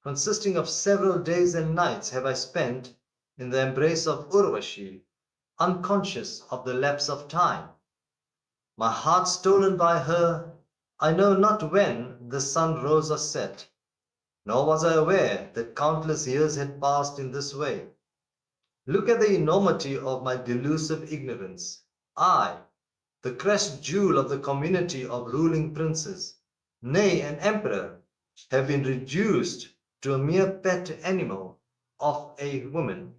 consisting of several days and nights, have I spent in the embrace of Urvashi, unconscious of the lapse of time. My heart stolen by her, I know not when the sun rose or set, nor was I aware that countless years had passed in this way. Look at the enormity of my delusive ignorance. I, the crest jewel of the community of ruling princes, nay, an emperor, have been reduced to a mere pet animal of a woman.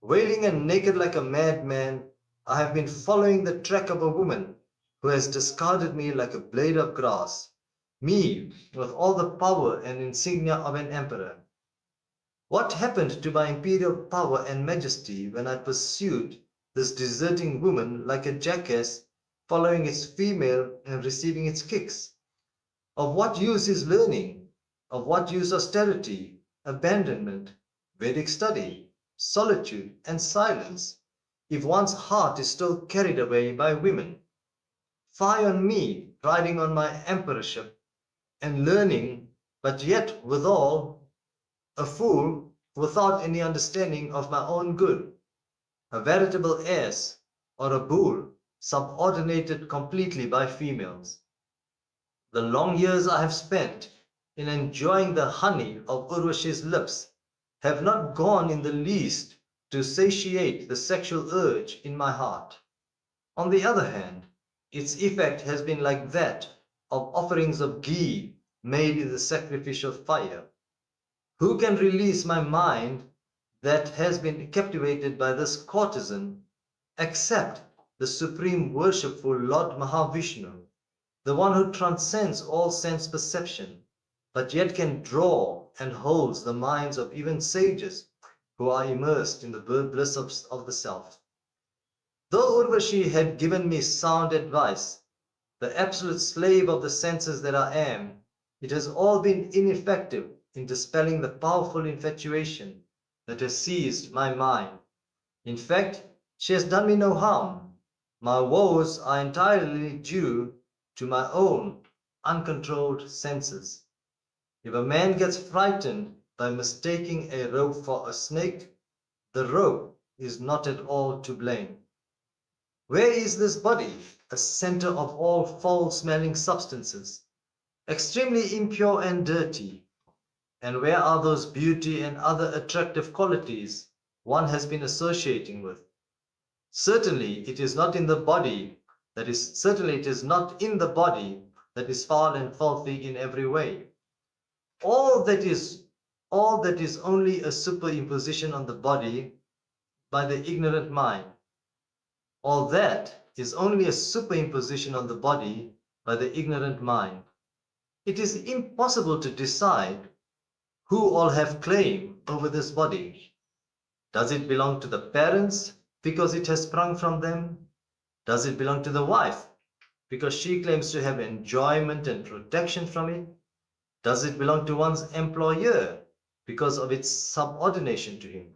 Wailing and naked like a madman, I have been following the track of a woman who has discarded me like a blade of grass, me with all the power and insignia of an emperor. What happened to my imperial power and majesty when I pursued this deserting woman like a jackass following its female and receiving its kicks? Of what use is learning? Of what use austerity, abandonment, Vedic study, solitude, and silence, if one's heart is still carried away by women? Fie on me, riding on my emperorship, and learning, but yet withal a fool without any understanding of my own good, a veritable ass or a bull subordinated completely by females. The long years I have spent in enjoying the honey of Urvashi's lips have not gone in the least to satiate the sexual urge in my heart. On the other hand, its effect has been like that of offerings of ghee made in the sacrificial fire. Who can release my mind that has been captivated by this courtesan, except the supreme worshipful Lord Mahavishnu, the one who transcends all sense perception, but yet can draw and holds the minds of even sages who are immersed in the bliss of the self. Though Urvashi had given me sound advice, the absolute slave of the senses that I am, it has all been ineffective in dispelling the powerful infatuation that has seized my mind. In fact, she has done me no harm. My woes are entirely due to my own uncontrolled senses. If a man gets frightened by mistaking a rope for a snake, the rope is not at all to blame. Where is this body, a center of all foul-smelling substances, extremely impure and dirty? And where are those beauty and other attractive qualities one has been associating with? Certainly it is not in the body that is foul and filthy in every way. All that is only a superimposition on the body by the ignorant mind. All that is only a superimposition on the body by the ignorant mind. It is impossible to decide who all have claim over this body. Does it belong to the parents because it has sprung from them? Does it belong to the wife because she claims to have enjoyment and protection from it? Does it belong to one's employer because of its subordination to him?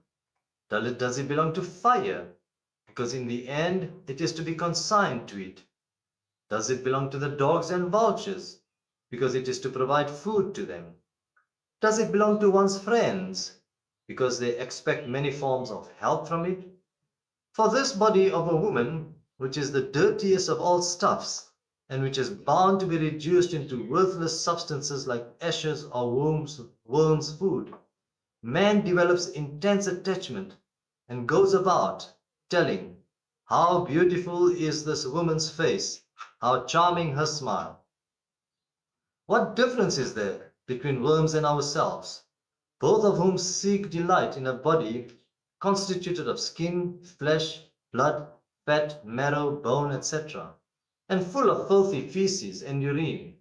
Does it belong to fire because in the end it is to be consigned to it? Does it belong to the dogs and vultures because it is to provide food to them? Does it belong to one's friends because they expect many forms of help from it? For this body of a woman, which is the dirtiest of all stuffs, and which is bound to be reduced into worthless substances like ashes or worms' food, man develops intense attachment and goes about telling, how beautiful is this woman's face, how charming her smile. What difference is there between worms and ourselves, both of whom seek delight in a body constituted of skin, flesh, blood, fat, marrow, bone, etc., and full of filthy feces and urine?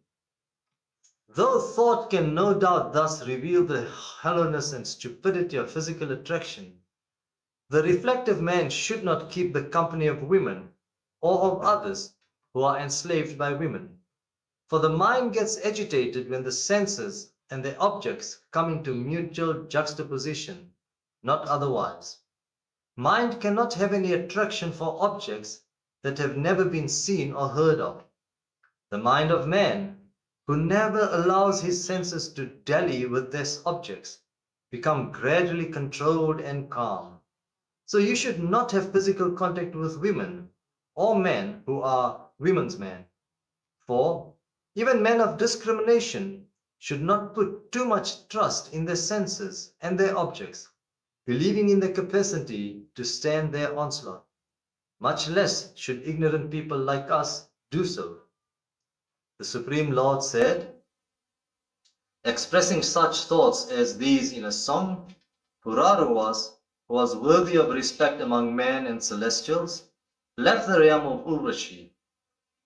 Though thought can no doubt thus reveal the hollowness and stupidity of physical attraction, the reflective man should not keep the company of women or of others who are enslaved by women. For the mind gets agitated when the senses and the objects come into mutual juxtaposition, not otherwise. Mind cannot have any attraction for objects that have never been seen or heard of. The mind of man, who never allows his senses to dally with these objects, become gradually controlled and calm. So you should not have physical contact with women or men who are women's men. For even men of discrimination should not put too much trust in their senses and their objects, believing in their capacity to stand their onslaught. Much less should ignorant people like us do so. The Supreme Lord said, expressing such thoughts as these in a song, Puraru who was worthy of respect among men and celestials, left the realm of Urvashi.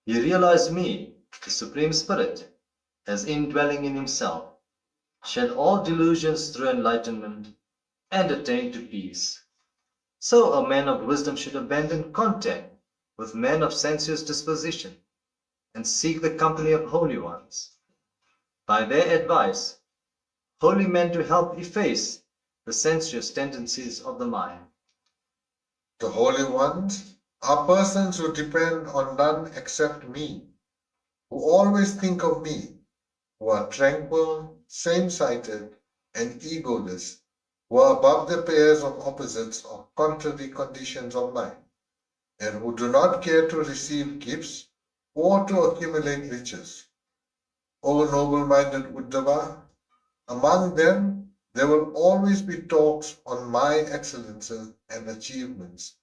He realized me, the Supreme Spirit, as indwelling in himself, shed all delusions through enlightenment, and attained to peace. So a man of wisdom should abandon contact with men of sensuous disposition, and seek the company of holy ones. By their advice, holy men do help efface the sensuous tendencies of the mind. The holy ones are persons who depend on none except me, who always think of me, who are tranquil, same-sighted, and egoless, who are above the pairs of opposites or contrary conditions of mind, and who do not care to receive gifts or to accumulate riches. O noble-minded Uddhava, among them there will always be talks on my excellences and achievements,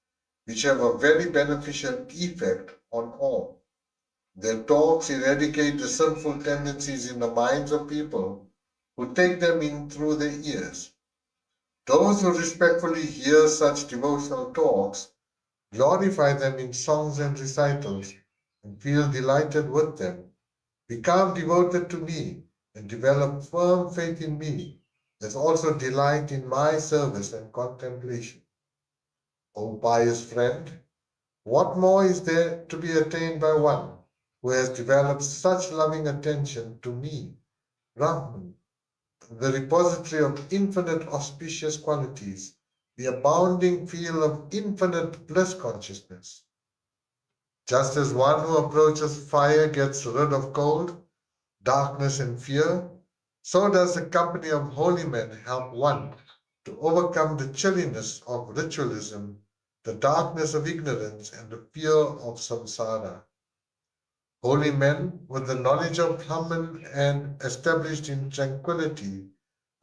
which have a very beneficial effect on all. Their talks eradicate the sinful tendencies in the minds of people who take them in through their ears. Those who respectfully hear such devotional talks glorify them in songs and recitals and feel delighted with them, become devoted to me, and develop firm faith in me. There's also delight in my service and contemplation. O pious friend, what more is there to be attained by one who has developed such loving attention to me, Brahman, the repository of infinite auspicious qualities, the abounding field of infinite bliss consciousness? Just as one who approaches fire gets rid of cold, darkness, and fear, so does the company of holy men help one to overcome the chilliness of ritualism, the darkness of ignorance, and the fear of samsara. Holy men with the knowledge of Brahman and established in tranquility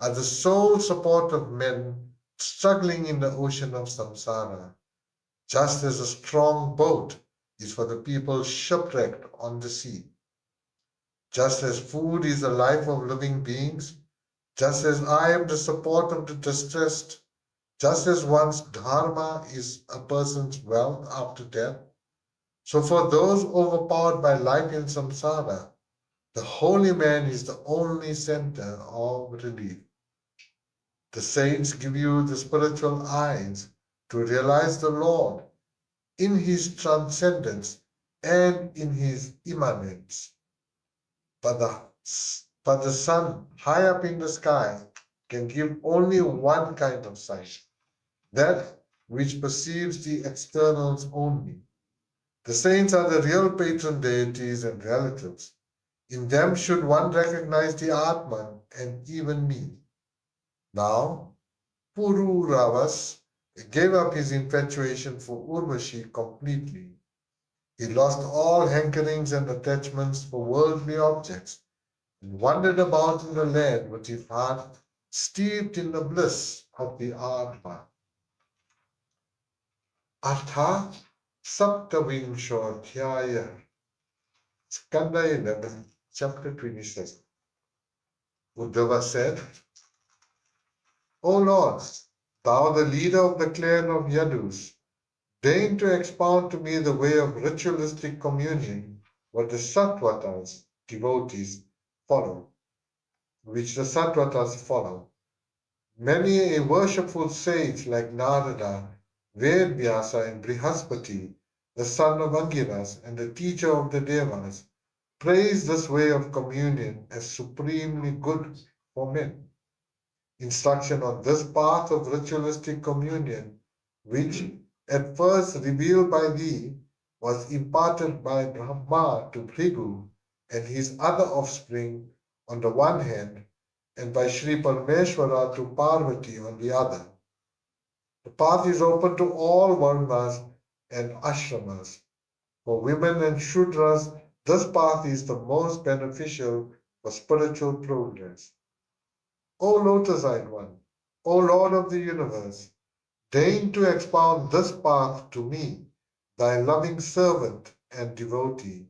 are the sole support of men struggling in the ocean of samsara, just as a strong boat is for the people shipwrecked on the sea. Just as food is the life of living beings, just as I am the support of the distressed, just as one's dharma is a person's wealth after death, so for those overpowered by life in samsara, the holy man is the only center of relief. The saints give you the spiritual eyes to realize the Lord in his transcendence and in his immanence. But the sun high up in the sky can give only one kind of sight, that which perceives the externals only. The saints are the real patron deities and relatives. In them should one recognize the Atman and even me. Now, Pururavas gave up his infatuation for Urvashi completely. He lost all hankerings and attachments for worldly objects and wandered about in the land with his heart steeped in the bliss of the Atma. Atha Saptavinshodhyaya, Skanda 11, chapter 27. Uddhava said, O Lord, thou the leader of the clan of Yadus, deign to expound to me the way of ritualistic communion, what the Sattvatas, devotees, follow, which the Sattvatas follow. Many a worshipful sage like Narada, Vedvyasa, and Brihaspati, the son of Angiras and the teacher of the Devas, praise this way of communion as supremely good for men. Instruction on this path of ritualistic communion, which at first revealed by thee, was imparted by Brahma to Bhrigu and his other offspring on the one hand, and by Sri Parameshwara to Parvati on the other. The path is open to all varnas and ashramas. For women and shudras, this path is the most beneficial for spiritual progress. O Lotus-eyed One, O Lord of the universe, deign to expound this path to me, thy loving servant and devotee,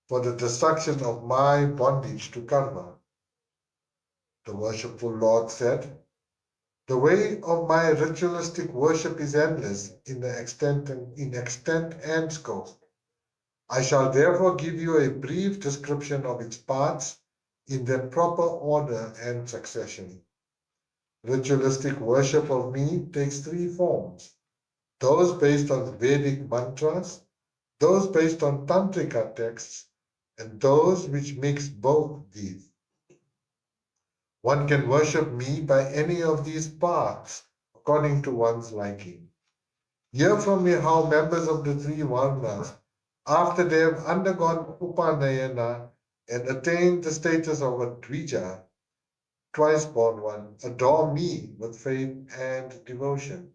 for the destruction of my bondage to karma. The worshipful Lord said, the way of my ritualistic worship is endless in extent and scope. I shall therefore give you a brief description of its parts in their proper order and succession. Ritualistic worship of me takes three forms: those based on Vedic mantras, those based on Tantrika texts, and those which mix both these. One can worship me by any of these paths, according to one's liking. Hear from me how members of the three Varnas, after they have undergone Upanayana and attained the status of a Dvija, twice born one, adore me with faith and devotion.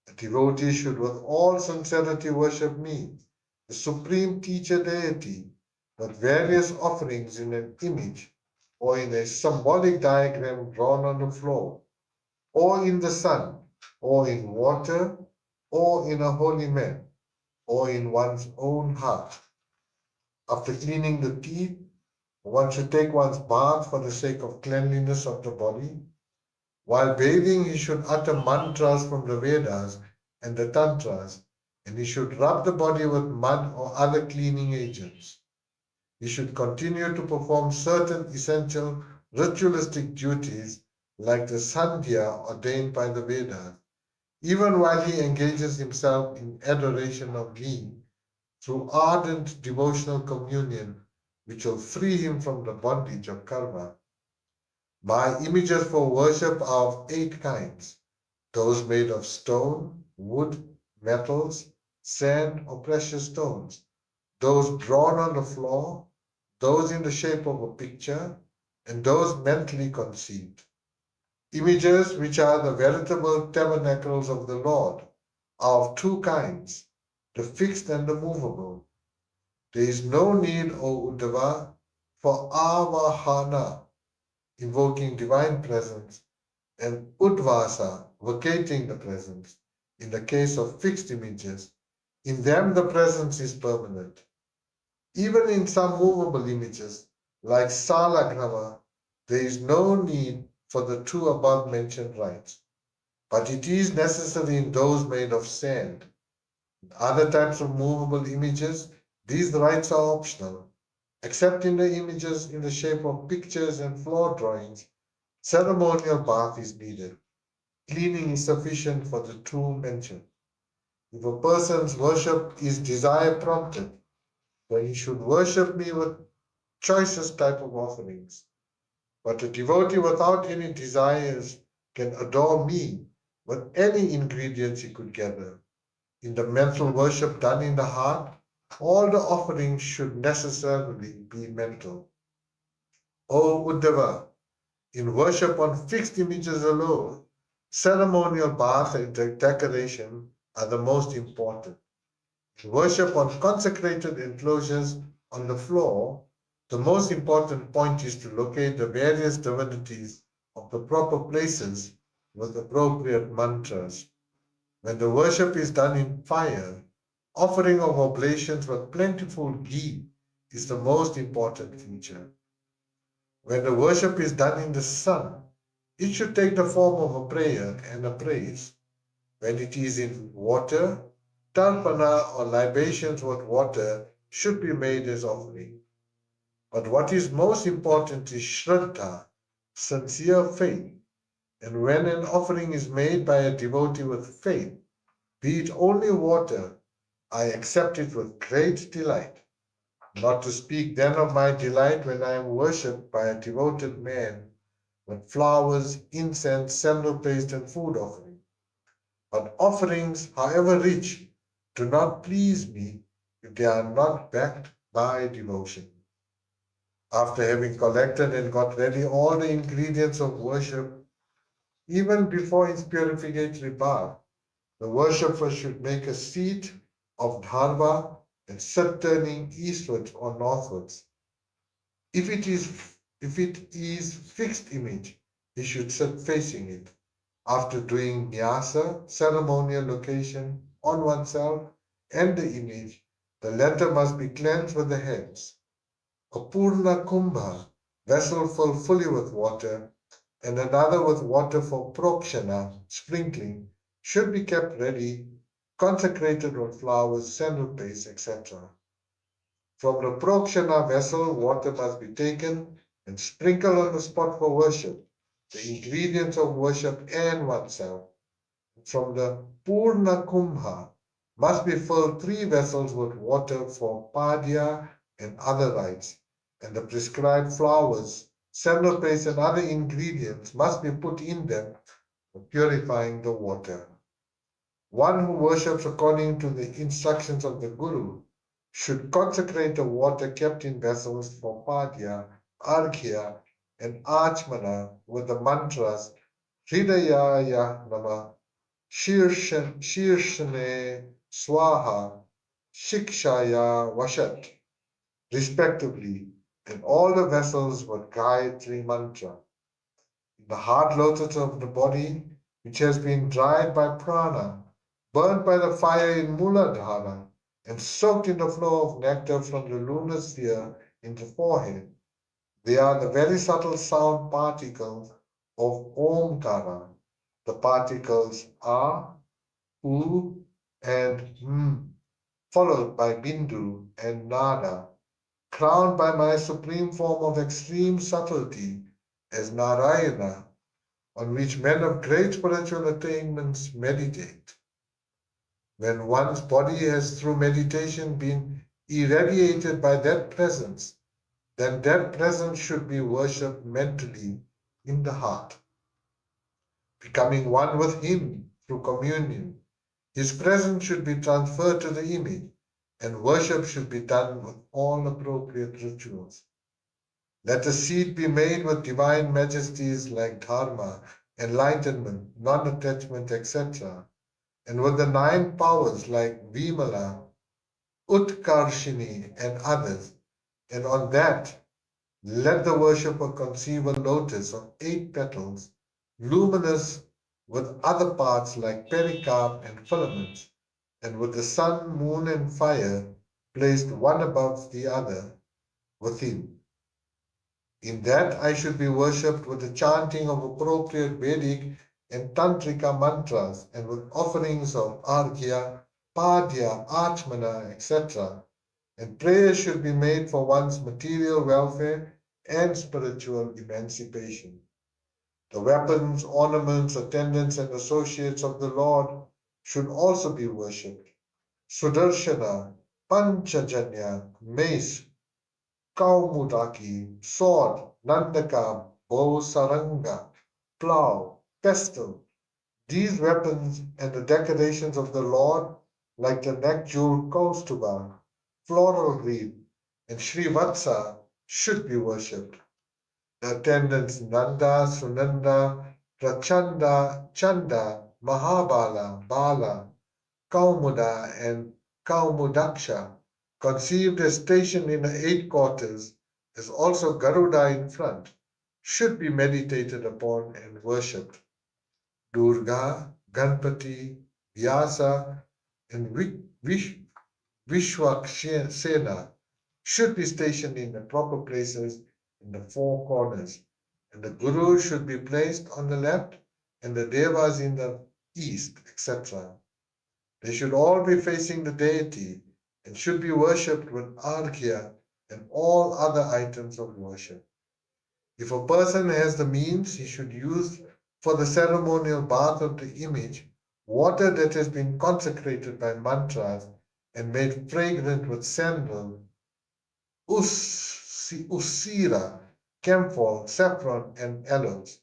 A devotee should with all sincerity worship me, the supreme teacher deity, with various offerings in an image or in a symbolic diagram drawn on the floor, or in the sun, or in water, or in a holy man, or in one's own heart. After cleaning the teeth, one should take one's bath for the sake of cleanliness of the body. While bathing, he should utter mantras from the Vedas and the Tantras, and he should rub the body with mud or other cleaning agents. He should continue to perform certain essential ritualistic duties like the Sandhya ordained by the Vedas, even while he engages himself in adoration of me through ardent devotional communion, which will free him from the bondage of karma. My images for worship are of 8 kinds: those made of stone, wood, metals, sand, or precious stones, those drawn on the floor, those in the shape of a picture, and those mentally conceived. Images, which are the veritable tabernacles of the Lord, are of 2 kinds, the fixed and the movable. There is no need, O Uddhava, for avahana, invoking divine presence, and udvasa, vacating the presence. In the case of fixed images, in them the presence is permanent. Even in some movable images, like salagrama, there is no need for the 2 above mentioned rites, but it is necessary in those made of sand. In other types of movable images, these rites are optional. Except in the images in the shape of pictures and floor drawings, ceremonial bath is needed. Cleaning is sufficient for the 2 mentioned. If a person's worship is desire prompted, then he should worship me with choicest type of offerings. But a devotee without any desires can adore me with any ingredients he could gather. In the mental worship done in the heart, all the offerings should necessarily be mental. O Uddhava, in worship on fixed images alone, ceremonial bath and decoration are the most important. In worship on consecrated enclosures on the floor, the most important point is to locate the various divinities of the proper places with appropriate mantras. When the worship is done in fire, offering of oblations with plentiful ghee is the most important feature. When the worship is done in the sun, it should take the form of a prayer and a praise. When it is in water, tarpana or libations with water should be made as offering. But what is most important is shraddha, sincere faith. And when an offering is made by a devotee with faith, be it only water, I accept it with great delight. Not to speak then of my delight when I am worshipped by a devoted man with flowers, incense, sandal paste, and food offering. But offerings, however rich, do not please me if they are not backed by devotion. After having collected and got ready all the ingredients of worship, even before his purificatory bath, the worshipper should make a seat of dharma and sit turning eastwards or northwards. If it is fixed image, he should sit facing it. After doing nyasa, ceremonial location on oneself and the image, the latter must be cleansed with the hands. A purna kumbha, vessel filled fully with water, and another with water for prokshana, sprinkling, should be kept ready, consecrated with flowers, sandal paste, etc. From the prokshana vessel, water must be taken and sprinkled on the spot for worship, the ingredients of worship and oneself. From the purna kumbha, must be filled 3 vessels with water for padya and other rites, and the prescribed flowers, sandal paste, and other ingredients must be put in them for purifying the water. One who worships according to the instructions of the Guru should consecrate the water kept in vessels for padya, arghya, and achmana with the mantras Hridayaya Nama, Shirshane Swaha, Shikshaya Vashat, respectively, in all the vessels with Gayatri mantra. The heart lotus of the body, which has been dried by prana, burnt by the fire in Muladhara, and soaked in the flow of nectar from the lunar sphere in the forehead. They are the very subtle sound particles of Omkara. The particles are U and M, followed by Bindu and Nada, crowned by my supreme form of extreme subtlety as Narayana, on which men of great spiritual attainments meditate. When one's body has through meditation been irradiated by that presence, then that presence should be worshipped mentally in the heart. Becoming one with Him through communion, His presence should be transferred to the image, and worship should be done with all appropriate rituals. Let the seed be made with divine majesties like Dharma, enlightenment, non-attachment, etc., and with the 9 powers like Vimala, Utkarshini, and others, and on that let the worshipper conceive a lotus of 8 petals, luminous with other parts like pericarp and filaments, and with the sun, moon, and fire placed one above the other within. In that I should be worshipped with the chanting of appropriate Vedic and Tantrika mantras, and with offerings of Arghya, Padya, Achmana, etc. And prayer should be made for one's material welfare and spiritual emancipation. The weapons, ornaments, attendants, and associates of the Lord should also be worshipped. Sudarshana, Panchajanya, mace, Kaumudaki, sword, Nandaka, bow, saranga, plough, pestle. These weapons and the decorations of the Lord, like the neck jewel Kaustuba, floral wreath, and Srivatsa, should be worshipped. The attendants Nanda, Sunanda, Prachanda, Chanda, Mahabala, Bala, Kaumuda, and Kaumudaksha, conceived as stationed in the 8 quarters, as also Garuda in front, should be meditated upon and worshipped. Durga, Ganpati, Vyasa, and Vishwaksena should be stationed in the proper places in the 4 corners, and the Guru should be placed on the left and the Devas in the east, etc. They should all be facing the deity and should be worshipped with arghya and all other items of worship. If a person has the means, he should use for the ceremonial bath of the image water that has been consecrated by mantras and made fragrant with sandal, usira, camphor, saffron, and aloes.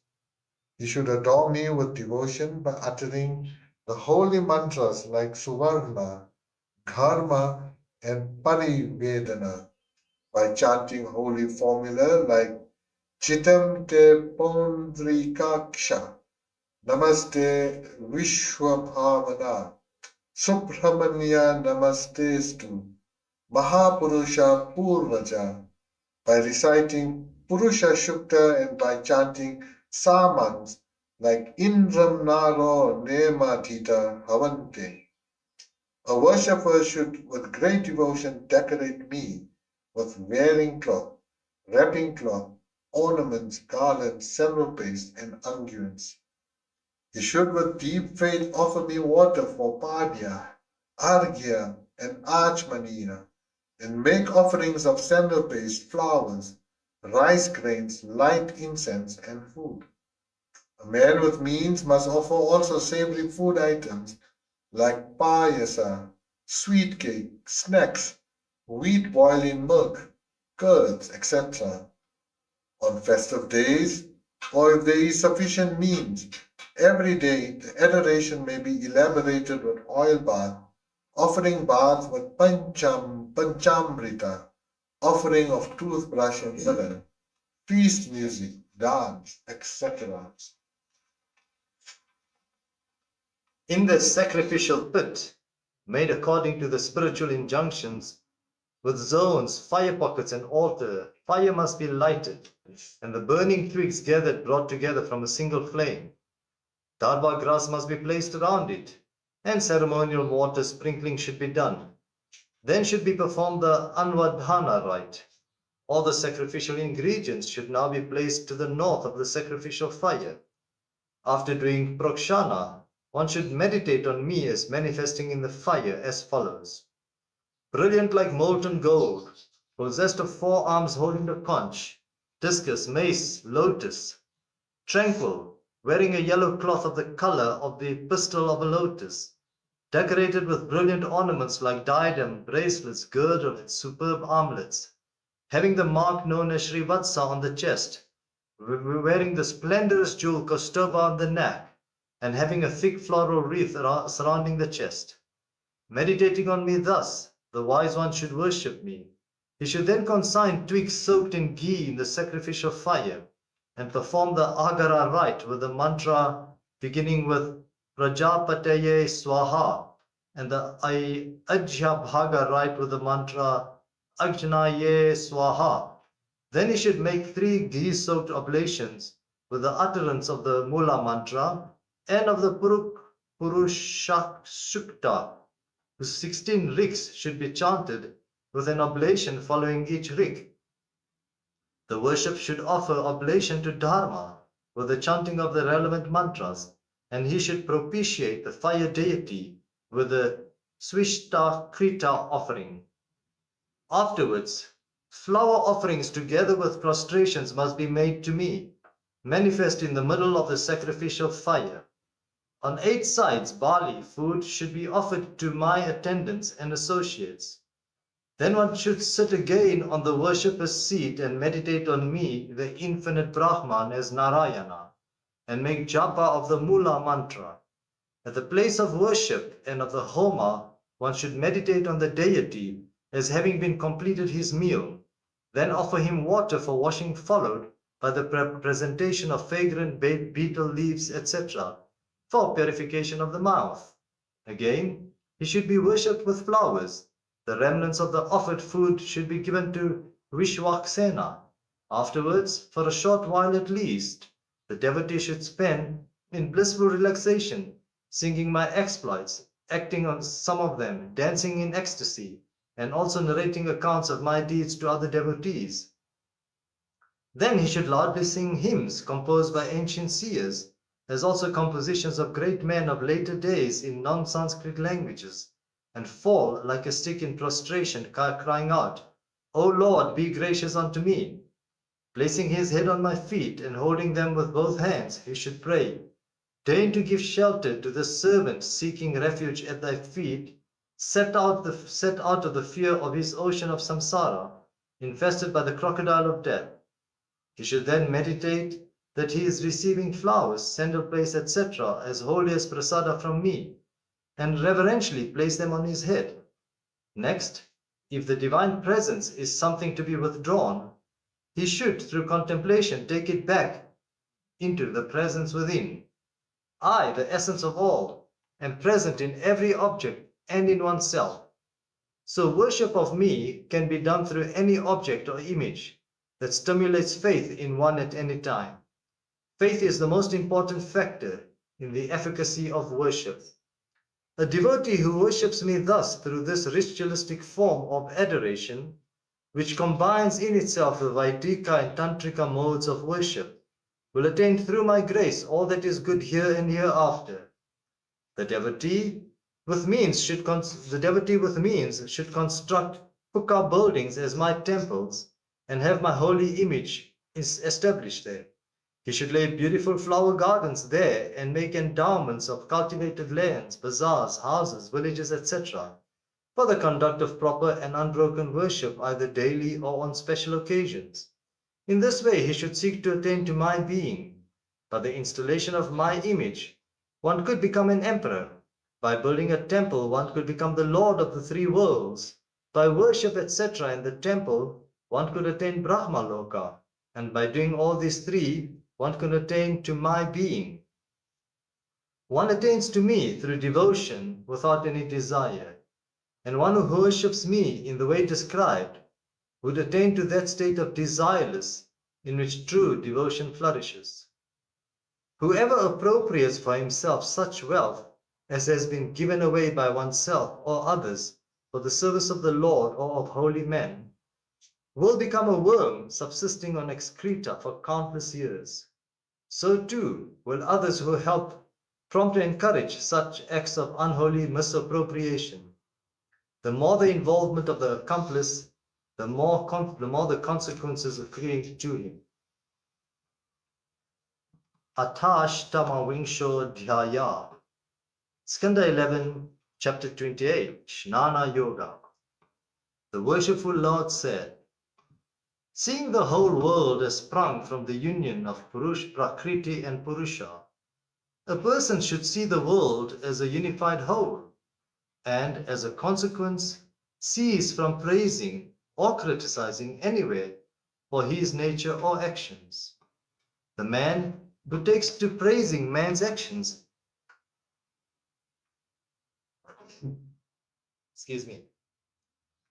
He should adore me with devotion by uttering the holy mantras like Suvarna, Dharma, and Parivedana, by chanting holy formula like Chitam te Pondrikaksha, Namaste Vishwabhavana, Subramanya Namastestu, Mahapurusha Purvaja, by reciting Purusha Shukta and by chanting Samans like Indram Naro Nematita Havante. A worshipper should with great devotion decorate me with wearing cloth, wrapping cloth, ornaments, garlands, sandal paste, and unguents. He should with deep faith offer me water for padya, arghya, and achmanina, and make offerings of sandal paste, flowers, rice grains, light incense, and food. A man with means must offer also savory food items like payasa, sweet cake, snacks, wheat boiled in milk, curds, etc. On festive days, or if there is sufficient means, every day the adoration may be elaborated with oil bath, offering bath with panchamrita, offering of toothbrush and mirror, feast music, dance, etc. In the sacrificial pit, made according to the spiritual injunctions, with zones, fire pockets, and altar, fire must be lighted, and the burning twigs brought together from a single flame. Dharma grass must be placed around it, and ceremonial water sprinkling should be done. Then should be performed the Anvadhana rite. All the sacrificial ingredients should now be placed to the north of the sacrificial fire. After doing prokshana, one should meditate on me as manifesting in the fire as follows. Brilliant like molten gold, possessed of 4 arms holding the conch, discus, mace, lotus, tranquil, wearing a yellow cloth of the color of the pistil of a lotus, decorated with brilliant ornaments like diadem, bracelets, girdle, and superb armlets, having the mark known as Srivatsa on the chest, wearing the splendorous jewel Kostoba on the neck, and having a thick floral wreath surrounding the chest. Meditating on me thus, the wise one should worship me. He should then consign twigs soaked in ghee in the sacrificial fire, and perform the Agara rite with the mantra beginning with Prajapataye Swaha, and the Ajyabhaga rite with the mantra Ajnaye Swaha. Then he should make 3 ghee-soaked oblations with the utterance of the Mula mantra and of the Purushakshukta, whose 16 riks should be chanted with an oblation following each rik. The worship should offer oblation to Dharma with the chanting of the relevant mantras, and he should propitiate the fire deity with the Swishta Krita offering. Afterwards, flower offerings together with prostrations must be made to me, manifest in the middle of the sacrificial fire. On 8 sides, barley, food should be offered to my attendants and associates. Then one should sit again on the worshipper's seat and meditate on me, the infinite Brahman, as Narayana, and make japa of the Mula mantra. At the place of worship and of the Homa, one should meditate on the deity as having been completed his meal, then offer him water for washing, followed by the presentation of fragrant betel leaves, etc., for purification of the mouth. Again, he should be worshipped with flowers. The remnants of the offered food should be given to Vishwaksena. Afterwards, for a short while at least, the devotee should spend in blissful relaxation, singing my exploits, acting on some of them, dancing in ecstasy, and also narrating accounts of my deeds to other devotees. Then he should loudly sing hymns composed by ancient seers, as also compositions of great men of later days in non-Sanskrit languages, and fall like a stick in prostration, crying out, O Lord, be gracious unto me. Placing his head on my feet and holding them with both hands, he should pray, deign to give shelter to the servant seeking refuge at thy feet, set out of the fear of his ocean of samsara, infested by the crocodile of death. He should then meditate that he is receiving flowers, sandal place, etc., as holy as prasada from me, and reverentially place them on his head. Next, if the divine presence is something to be withdrawn, he should, through contemplation, take it back into the presence within. I, the essence of all, am present in every object and in oneself. So worship of me can be done through any object or image that stimulates faith in one at any time. Faith is the most important factor in the efficacy of worship. A devotee who worships me thus through this ritualistic form of adoration, which combines in itself the Vaidika and Tantrika modes of worship, will attain through my grace all that is good here and hereafter. The devotee with means should construct puka buildings as my temples and have my holy image established there. He should lay beautiful flower gardens there and make endowments of cultivated lands, bazaars, houses, villages, etc., for the conduct of proper and unbroken worship either daily or on special occasions. In this way he should seek to attain to my being. By the installation of my image, one could become an emperor. By building a temple, one could become the lord of the three worlds. By worship, etc., in the temple, one could attain Brahmaloka. And by doing all these three, one could attain to my being. One attains to me through devotion without any desire. And one who worships me in the way described would attain to that state of desireless in which true devotion flourishes. Whoever appropriates for himself such wealth as has been given away by oneself or others for the service of the Lord or of holy men will become a worm subsisting on excreta for countless years. So too will others who help prompt to encourage such acts of unholy misappropriation. The more the involvement of the accomplice, the more the consequences accruing to him. Attashtama Vingsho Dhyaya. Skanda 11, chapter 28, Jnana Yoga. The worshipful Lord said, seeing the whole world has sprung from the union of Prakriti and Purusha, a person should see the world as a unified whole, and as a consequence, cease from praising or criticizing anywhere for his nature or actions. The man who takes to praising man's actions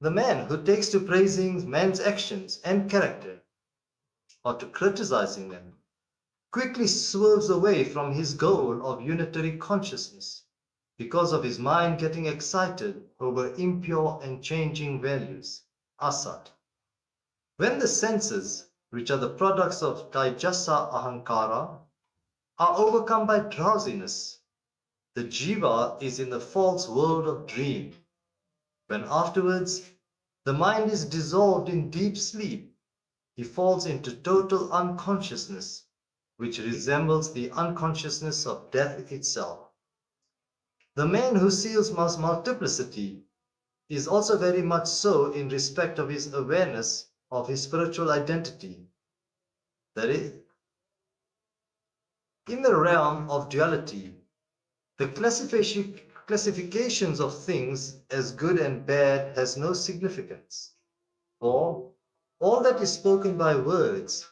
The man who takes to praising man's actions and character, or to criticizing them, quickly swerves away from his goal of unitary consciousness because of his mind getting excited over impure and changing values, asat. When the senses, which are the products of Taijasa Ahankara, are overcome by drowsiness, the jiva is in the false world of dream. When afterwards the mind is dissolved in deep sleep, he falls into total unconsciousness, which resembles the unconsciousness of death itself. The man who sees mass multiplicity is also very much so in respect of his awareness of his spiritual identity. That is, in the realm of duality, the classifications of things as good and bad has no significance. For all that is spoken by words,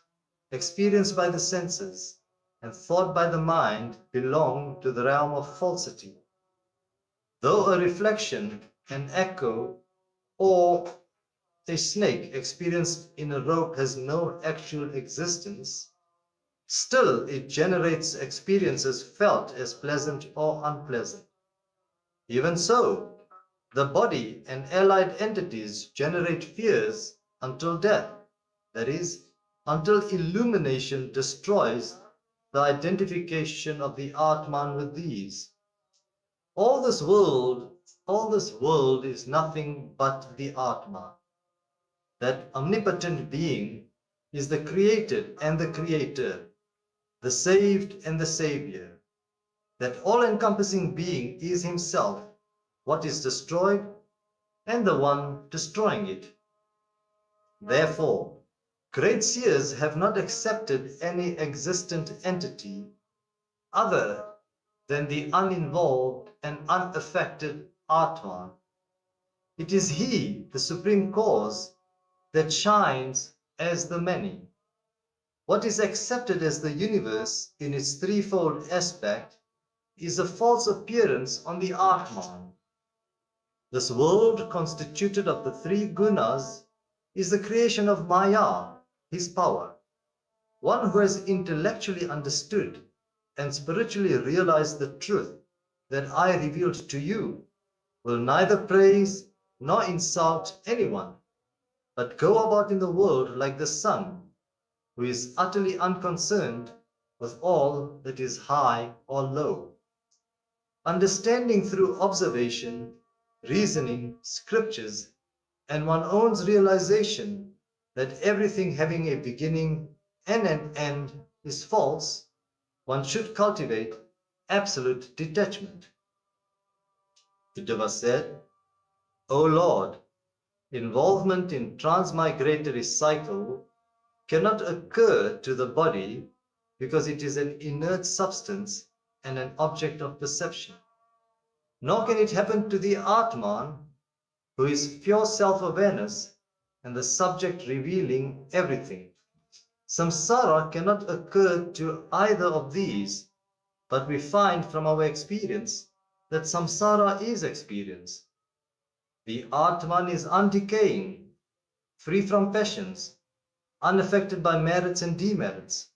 experienced by the senses, and thought by the mind belong to the realm of falsity. Though a reflection, an echo, or a snake experienced in a rope has no actual existence, still it generates experiences felt as pleasant or unpleasant. Even so, the body and allied entities generate fears until death, that is, until illumination destroys the identification of the Atman with these. All this world is nothing but the Atman. That omnipotent being is the created and the creator, the saved and the savior. That all-encompassing being is himself, what is destroyed, and the one destroying it. Therefore, great seers have not accepted any existent entity other than the uninvolved and unaffected Atman. It is he, the supreme cause, that shines as the many. What is accepted as the universe in its threefold aspect is a false appearance on the Atman. This world, constituted of the three gunas, is the creation of Maya, his power. One who has intellectually understood and spiritually realized the truth that I revealed to you will neither praise nor insult anyone, but go about in the world like the sun, who is utterly unconcerned with all that is high or low. Understanding through observation, reasoning, scriptures, and one's own realization that everything having a beginning and an end is false, one should cultivate absolute detachment. Uddhava said, O Lord, involvement in transmigratory cycle cannot occur to the body because it is an inert substance and an object of perception. Nor can it happen to the Atman, who is pure self-awareness and the subject revealing everything. Samsara cannot occur to either of these, but we find from our experience that samsara is experience. The Atman is undecaying, free from passions, unaffected by merits and demerits,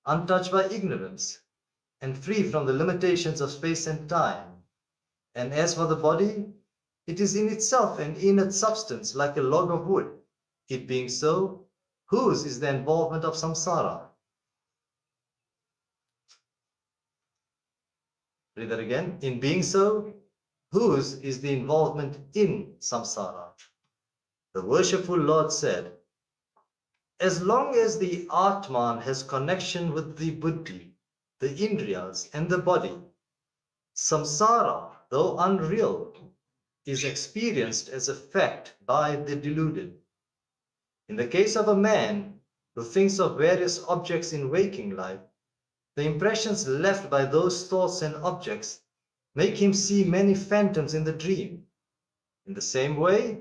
untouched by ignorance, and free from the limitations of space and time. And as for the body, it is in itself an inert substance like a log of wood. It being so, whose is the involvement of samsara? Read that again. In being so, whose is the involvement in samsara? The worshipful Lord said, as long as the Atman has connection with the buddhi, the indriyas, and the body, samsara, though unreal, is experienced as a fact by the deluded. In the case of a man who thinks of various objects in waking life, the impressions left by those thoughts and objects make him see many phantoms in the dream. In the same way,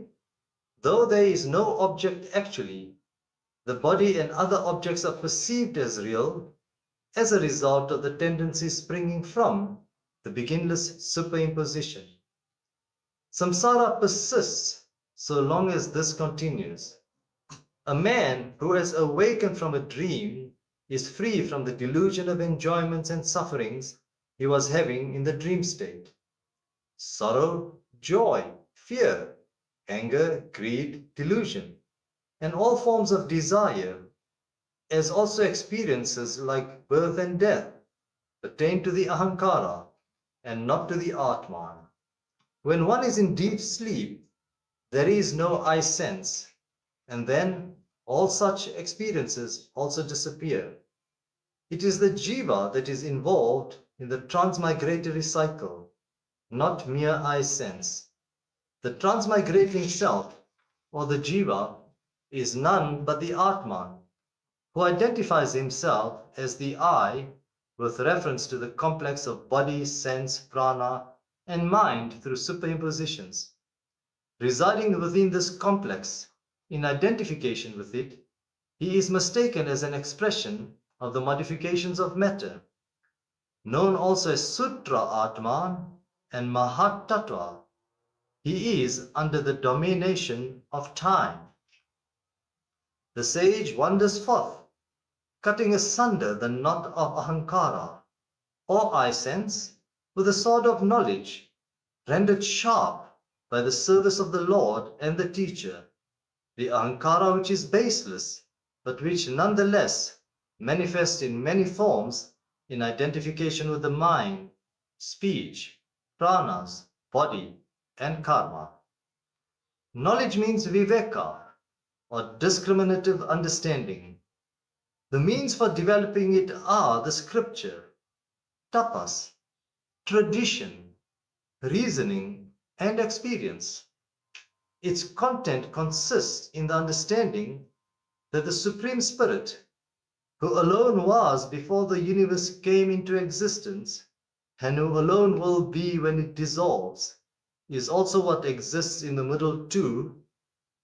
though there is no object actually, the body and other objects are perceived as real as a result of the tendencies springing from the beginless superimposition. Samsara persists so long as this continues. A man who has awakened from a dream is free from the delusion of enjoyments and sufferings he was having in the dream state. Sorrow, joy, fear, anger, greed, delusion, and all forms of desire, as also experiences like birth and death, pertain to the ahankara and not to the Atman. When one is in deep sleep, there is no I sense, and then all such experiences also disappear. It is the jiva that is involved in the transmigratory cycle, not mere I sense. The transmigrating self, or the jiva, is none but the Atman, who identifies himself as the I with reference to the complex of body, sense, prana, and mind through superimpositions. Residing within this complex, in identification with it, he is mistaken as an expression of the modifications of matter, known also as Sutra Atman and Mahat Tattva. He is under the domination of time. The sage wanders forth, cutting asunder the knot of ahankara, or I sense, with the sword of knowledge, rendered sharp by the service of the Lord and the teacher, the ahankara which is baseless, but which nonetheless manifests in many forms in identification with the mind, speech, pranas, body, and karma. Knowledge means viveka, or discriminative understanding. The means for developing it are the scripture, tapas, tradition, reasoning, and experience. Its content consists in the understanding that the Supreme Spirit, who alone was before the universe came into existence, and who alone will be when it dissolves, is also what exists in the middle too,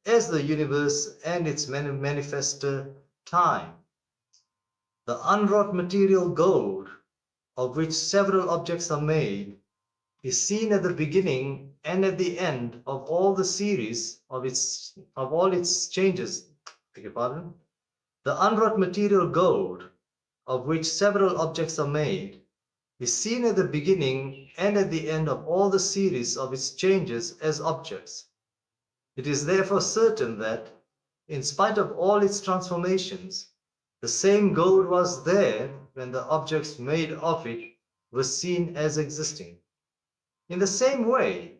as the universe and its manifester, time. The unwrought material gold, of which several objects are made, is seen at the beginning and at the end of all the series of all its changes. Beg your pardon? The unwrought material gold, of which several objects are made, is seen at the beginning and at the end of all the series of its changes as objects. It is therefore certain that, in spite of all its transformations, the same gold was there when the objects made of it were seen as existing. In the same way,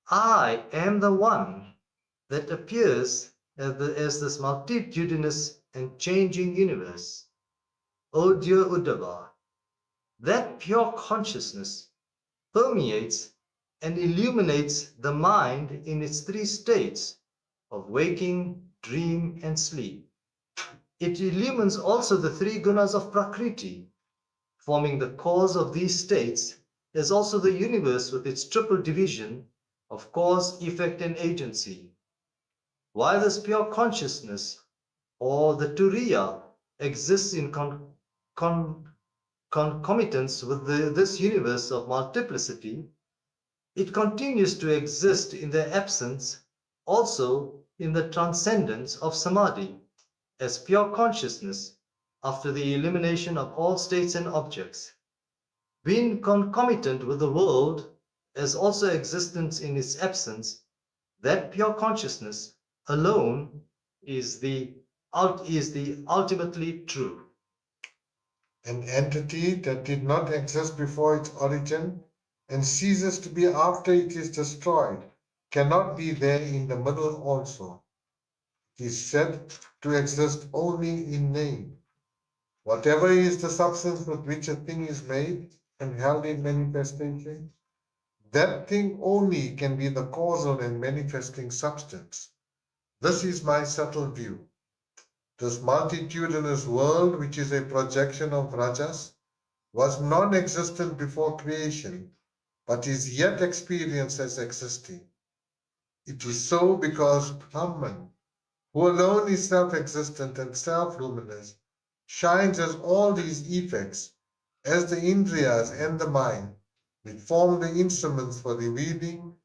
I am the one that appears as this multitudinous and changing universe. O dear Uddhava, that pure consciousness permeates and illuminates the mind in its three states of waking, dream, and sleep. It illumines also the three gunas of Prakriti. Forming the cause of these states is also the universe with its triple division of cause, effect, and agency. While this pure consciousness, or the Turiya, exists in concomitance with this universe of multiplicity, it continues to exist in their absence, also in the transcendence of Samadhi, as pure consciousness after the elimination of all states and objects. Being concomitant with the world as also existence in its absence, that pure consciousness alone is the ultimately true. An entity that did not exist before its origin and ceases to be after it is destroyed cannot be there in the middle also. It is said to exist only in name. Whatever is the substance with which a thing is made and held in manifestation, that thing only can be the causal and manifesting substance. This is my subtle view. This multitudinous world, which is a projection of Rajas, was non-existent before creation, but is yet experienced as existing. It is so because Brahman, who alone is self-existent and self-luminous, shines as all these effects, as the Indriyas and the mind, which form the instruments for revealing,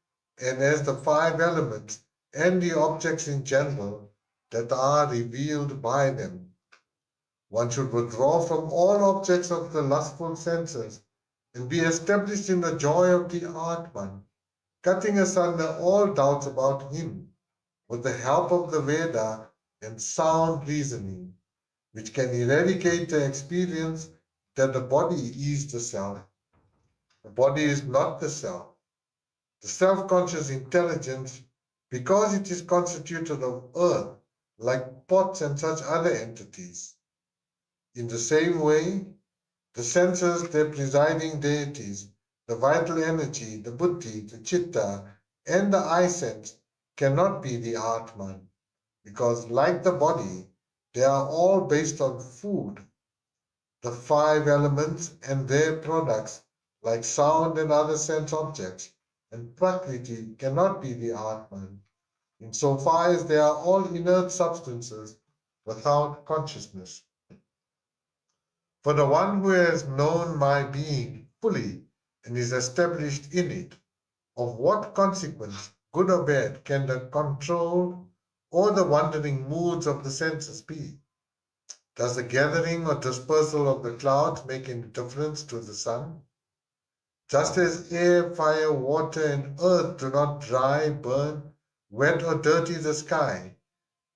and as the five elements and the objects in general that are revealed by them. One should withdraw from all objects of the lustful senses and be established in the joy of the Atman, cutting asunder all doubts about him with the help of the Veda and sound reasoning, which can eradicate the experience that the body is the self. The body is not the self. The self-conscious intelligence, because it is constituted of earth, like pots and such other entities. In the same way, the senses, their presiding deities, the vital energy, the buddhi, the chitta, and the eye sense cannot be the Atman, because like the body, they are all based on food. The five elements and their products, like sound and other sense objects, and Prakriti cannot be the Atman, insofar as they are all inert substances without consciousness. For the one who has known my being fully and is established in it, of what consequence, good or bad, can the control or the wandering moods of the senses be? Does the gathering or dispersal of the clouds make any difference to the sun? Just as air, fire, water, and earth do not dry, burn, wet, or dirty the sky,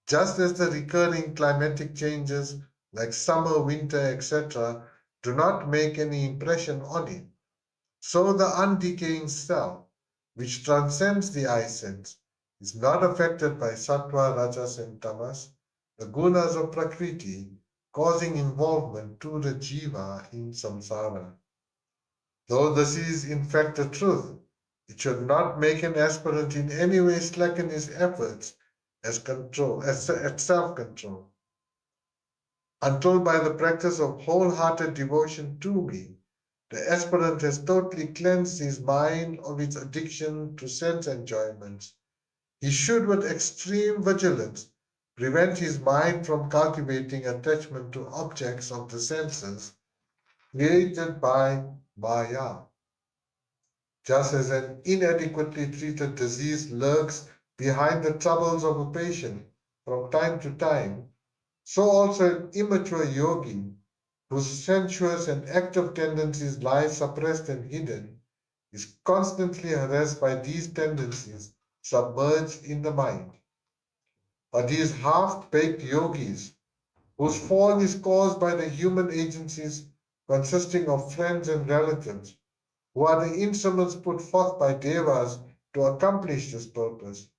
just as the recurring climatic changes like summer, winter, etc., do not make any impression on it, so the undecaying self, which transcends the eye sense, is not affected by sattva, rajas, and tamas, the gunas of prakriti, causing involvement to the jiva in samsara. Though this is in fact the truth, it should not make an aspirant in any way slacken his efforts at self-control, until by the practice of wholehearted devotion to me, the aspirant has totally cleansed his mind of its addiction to sense enjoyments. He should, with extreme vigilance, prevent his mind from cultivating attachment to objects of the senses created by Maya. Just as an inadequately treated disease lurks behind the troubles of a patient from time to time, so also an immature yogi, whose sensuous and active tendencies lie suppressed and hidden, is constantly harassed by these tendencies submerged in the mind. But these half-baked yogis, whose fall is caused by the human agencies consisting of friends and relatives, who are the instruments put forth by devas to accomplish this purpose,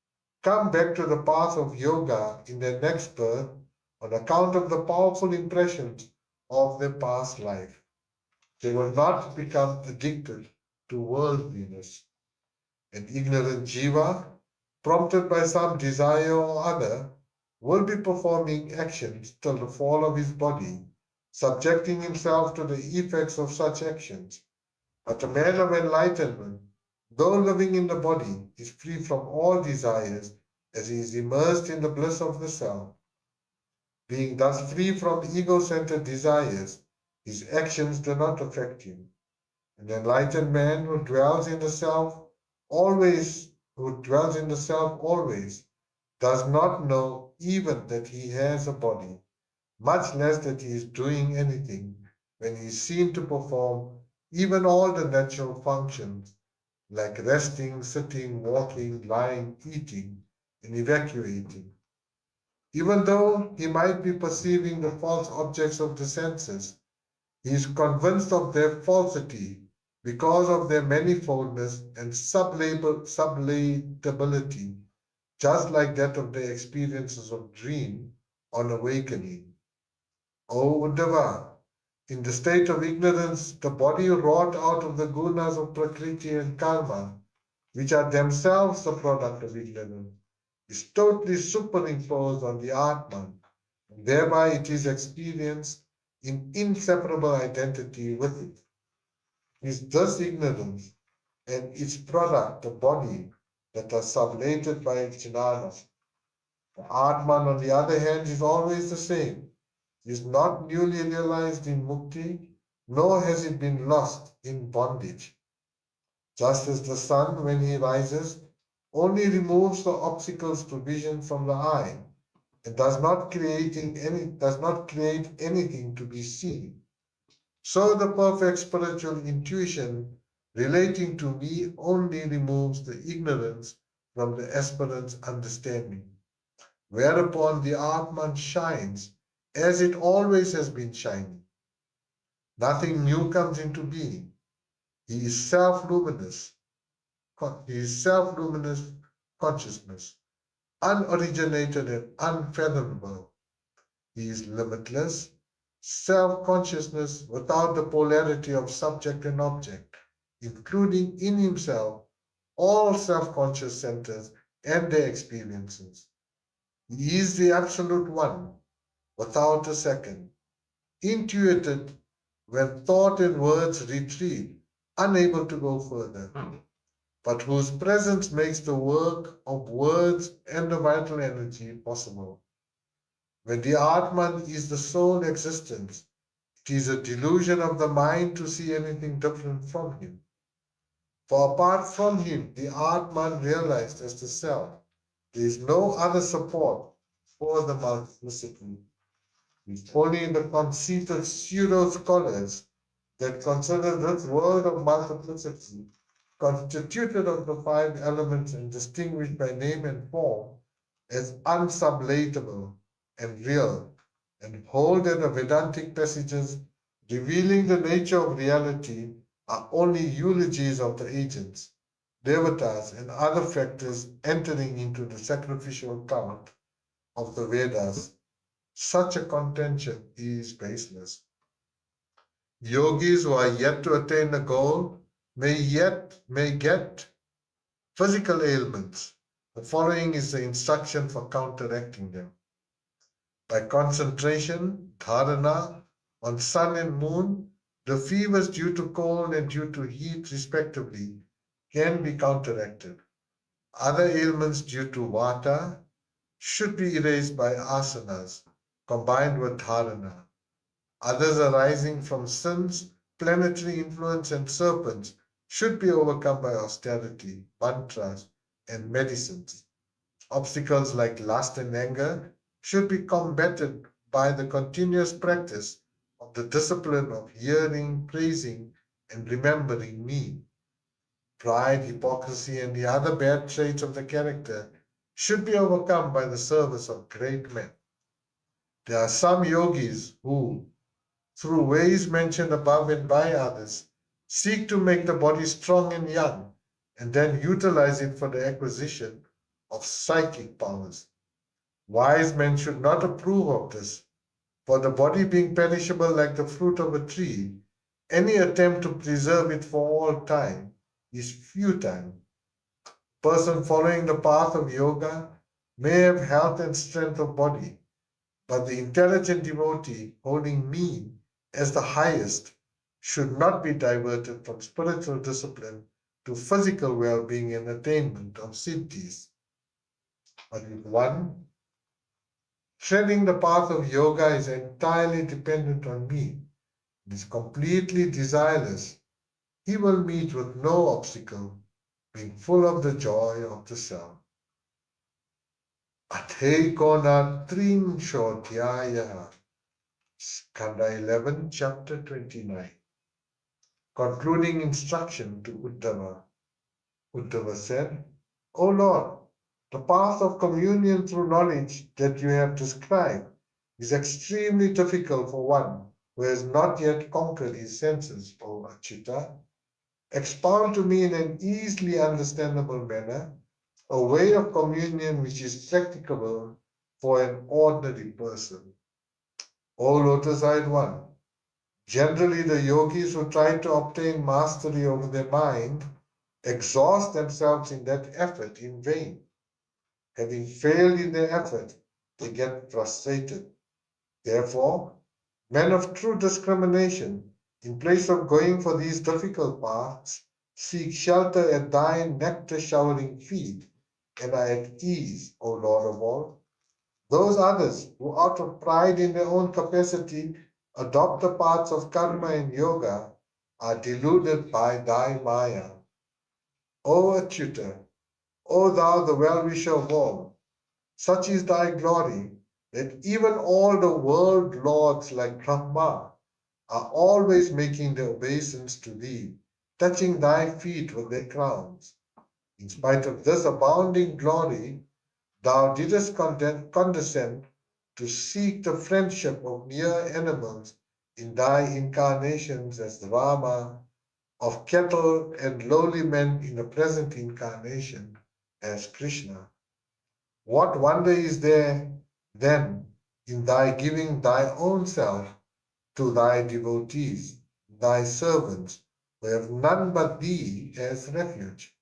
come back to the path of yoga in their next birth on account of the powerful impressions of their past life. They will not become addicted to worldliness. An ignorant jiva, prompted by some desire or other, will be performing actions till the fall of his body, subjecting himself to the effects of such actions. But a man of enlightenment, though living in the body, is free from all desires as he is immersed in the bliss of the self. Being thus free from ego-centered desires, his actions do not affect him. An enlightened man who dwells in the self always, does not know even that he has a body, much less that he is doing anything, when he is seen to perform even all the natural functions like resting, sitting, walking, lying, eating, and evacuating. Even though he might be perceiving the false objects of the senses, he is convinced of their falsity because of their manifoldness and sublatability, just like that of the experiences of dream on awakening. O Uddhava, in the state of ignorance, the body wrought out of the gunas of Prakriti and Karma, which are themselves the product of ignorance, is totally superimposed on the Atman, and thereby it is experienced in inseparable identity with it. It is thus ignorance and its product, the body, that are sublated by jnana. The Atman, on the other hand, is always the same. It is not newly realized in mukti, nor has it been lost in bondage. Just as the sun, when he rises, only removes the obstacles to vision from the eye, and does not create anything to be seen. So the perfect spiritual intuition relating to me only removes the ignorance from the aspirant's understanding, whereupon the Atman shines as it always has been shining. Nothing new comes into being. He is self-luminous. He is self-luminous consciousness, unoriginated and unfathomable. He is limitless, self-consciousness without the polarity of subject and object, including in himself all self-conscious centers and their experiences. He is the absolute one, without a second, intuited when thought and words retreat, unable to go further, but whose presence makes the work of words and the vital energy possible. When the Atman is the sole existence, it is a delusion of the mind to see anything different from him. For apart from him, the Atman realized as the self, there is no other support for the multiplicity. It's only the conceited pseudo-scholars that consider this world of multiplicity, constituted of the five elements and distinguished by name and form, as unsublatable and real, and hold that the Vedantic passages revealing the nature of reality are only eulogies of the agents, devatas, and other factors entering into the sacrificial count of the Vedas. Such a contention is baseless. Yogis who are yet to attain the goal may get physical ailments. The following is the instruction for counteracting them. By concentration, dharana, on sun and moon, the fevers due to cold and due to heat respectively can be counteracted. Other ailments due to vata should be erased by asanas, combined with dharana. Others arising from sins, planetary influence, and serpents should be overcome by austerity, mantras, and medicines. Obstacles like lust and anger should be combated by the continuous practice of the discipline of hearing, praising, and remembering me. Pride, hypocrisy, and the other bad traits of the character should be overcome by the service of great men. There are some yogis who, through ways mentioned above and by others, seek to make the body strong and young, and then utilize it for the acquisition of psychic powers. Wise men should not approve of this, for the body being perishable like the fruit of a tree, any attempt to preserve it for all time is futile. Person following the path of yoga may have health and strength of body, but the intelligent devotee holding me as the highest should not be diverted from spiritual discipline to physical well-being and attainment of siddhis. But if one treading the path of yoga is entirely dependent on me, and is completely desireless, he will meet with no obstacle, being full of the joy of the self. Athekona Trinshodhyaya, Skanda 11, chapter 29. Concluding instruction to Uddhava. Uddhava said, O Lord, the path of communion through knowledge that you have described is extremely difficult for one who has not yet conquered his senses, O Achyuta. Expound to me in an easily understandable manner a way of communion which is practicable for an ordinary person. O Lotus-eyed one, generally the yogis who try to obtain mastery over their mind exhaust themselves in that effort in vain. Having failed in their effort, they get frustrated. Therefore, men of true discrimination, in place of going for these difficult paths, seek shelter at thy nectar-showering feet, and are at ease, O Lord of all. Those others who, out of pride in their own capacity, adopt the paths of karma and yoga, are deluded by thy maya. O Achyuta, O thou the well-wisher of all, such is thy glory that even all the world lords like Brahma are always making their obeisance to thee, touching thy feet with their crowns. In spite of this abounding glory, thou didst condescend to seek the friendship of mere animals in thy incarnations as Rama, of cattle and lowly men in the present incarnation as Krishna. What wonder is there then in thy giving thy own self to thy devotees, thy servants, who have none but thee as refuge?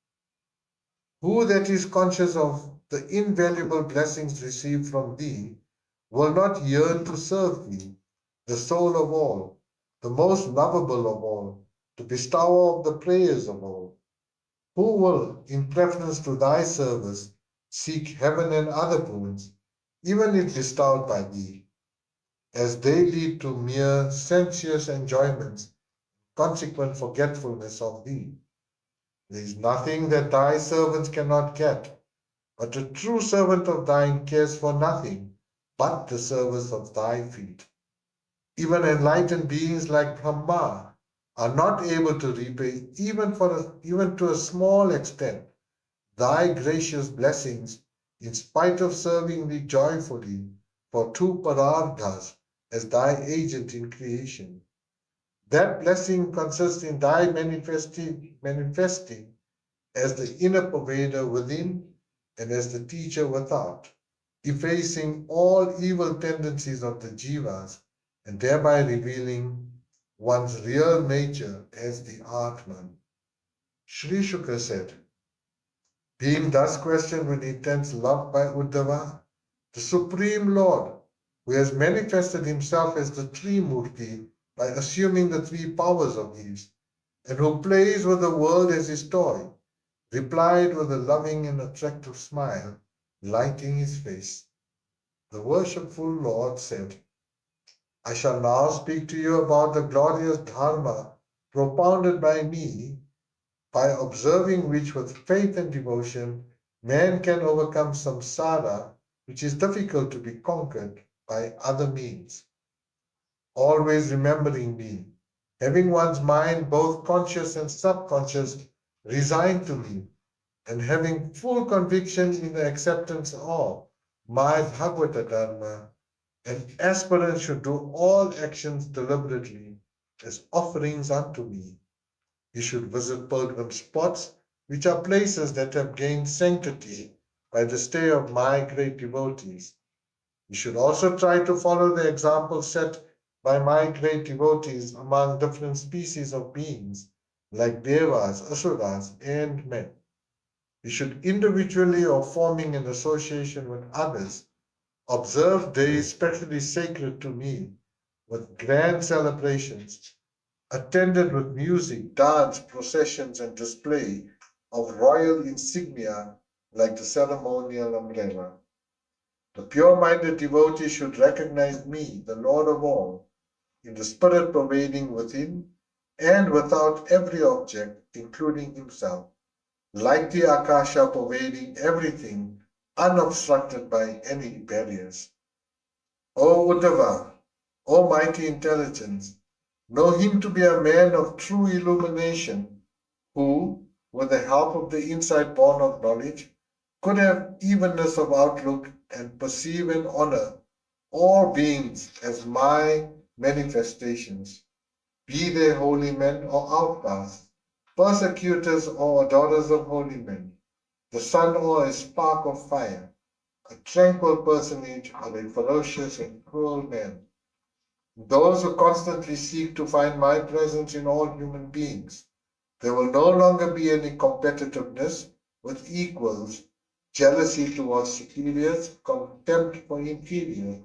Who that is conscious of the invaluable blessings received from thee will not yearn to serve thee, the soul of all, the most lovable of all, the bestower of the prayers of all? Who will, in preference to thy service, seek heaven and other boons, even if bestowed by thee, as they lead to mere sensuous enjoyments, consequent forgetfulness of thee? There is nothing that thy servants cannot get, but a true servant of thine cares for nothing but the service of thy feet. Even enlightened beings like Brahma are not able to repay, even to a small extent, thy gracious blessings, in spite of serving thee joyfully for two pararthas as thy agent in creation. That blessing consists in thy manifesting as the inner pervader within and as the teacher without, effacing all evil tendencies of the jivas and thereby revealing one's real nature as the Atman. Sri Shukra said, being thus questioned with intense love by Uddhava, the Supreme Lord, who has manifested himself as the Trimurti by assuming the three powers of his, and who plays with the world as his toy, replied with a loving and attractive smile, lighting his face. The worshipful Lord said, I shall now speak to you about the glorious Dharma propounded by me, by observing which with faith and devotion man can overcome samsara, which is difficult to be conquered by other means. Always remembering me, having one's mind both conscious and subconscious resigned to me, and having full conviction in the acceptance of my Bhagavata Dharma, an aspirant should do all actions deliberately as offerings unto me. He should visit pilgrim spots, which are places that have gained sanctity by the stay of my great devotees. He should also try to follow the example set by my great devotees among different species of beings, like devas, asuras, and men. You should individually or forming an association with others observe days specially sacred to me with grand celebrations, attended with music, dance, processions, and display of royal insignia like the ceremonial umbrella. The pure-minded devotee should recognize me, the Lord of all, in the spirit pervading within and without every object, including himself, like the Akasha pervading everything, unobstructed by any barriers. O Uddhava, O mighty intelligence, know him to be a man of true illumination, who, with the help of the insight born of knowledge, could have evenness of outlook and perceive and honor all beings as my manifestations, be they holy men or outcasts, persecutors or adorers of holy men, the sun or a spark of fire, a tranquil personage or a ferocious and cruel man. Those who constantly seek to find my presence in all human beings, there will no longer be any competitiveness with equals, jealousy towards superiors, contempt for inferiors,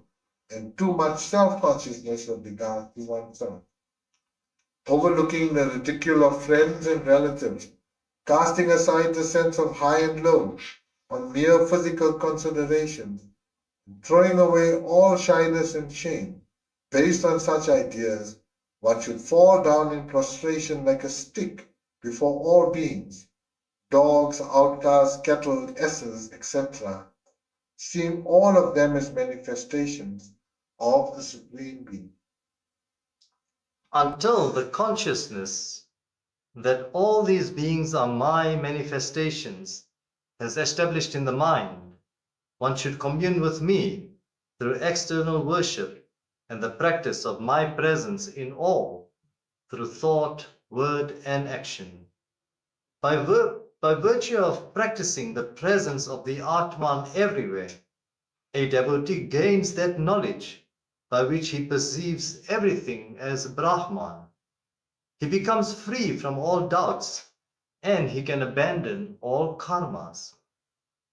and too much self-consciousness with regard to oneself. Overlooking the ridicule of friends and relatives, casting aside the sense of high and low on mere physical considerations, throwing away all shyness and shame, based on such ideas, one should fall down in prostration like a stick before all beings, dogs, outcasts, cattle, asses, etc., seeing all of them as manifestations of the Supreme Being. Until the consciousness that all these beings are my manifestations is established in the mind, one should commune with me through external worship and the practice of my presence in all, through thought, word, and action. By virtue of practicing the presence of the Atman everywhere, a devotee gains that knowledge by which he perceives everything as Brahman. He becomes free from all doubts, and he can abandon all karmas.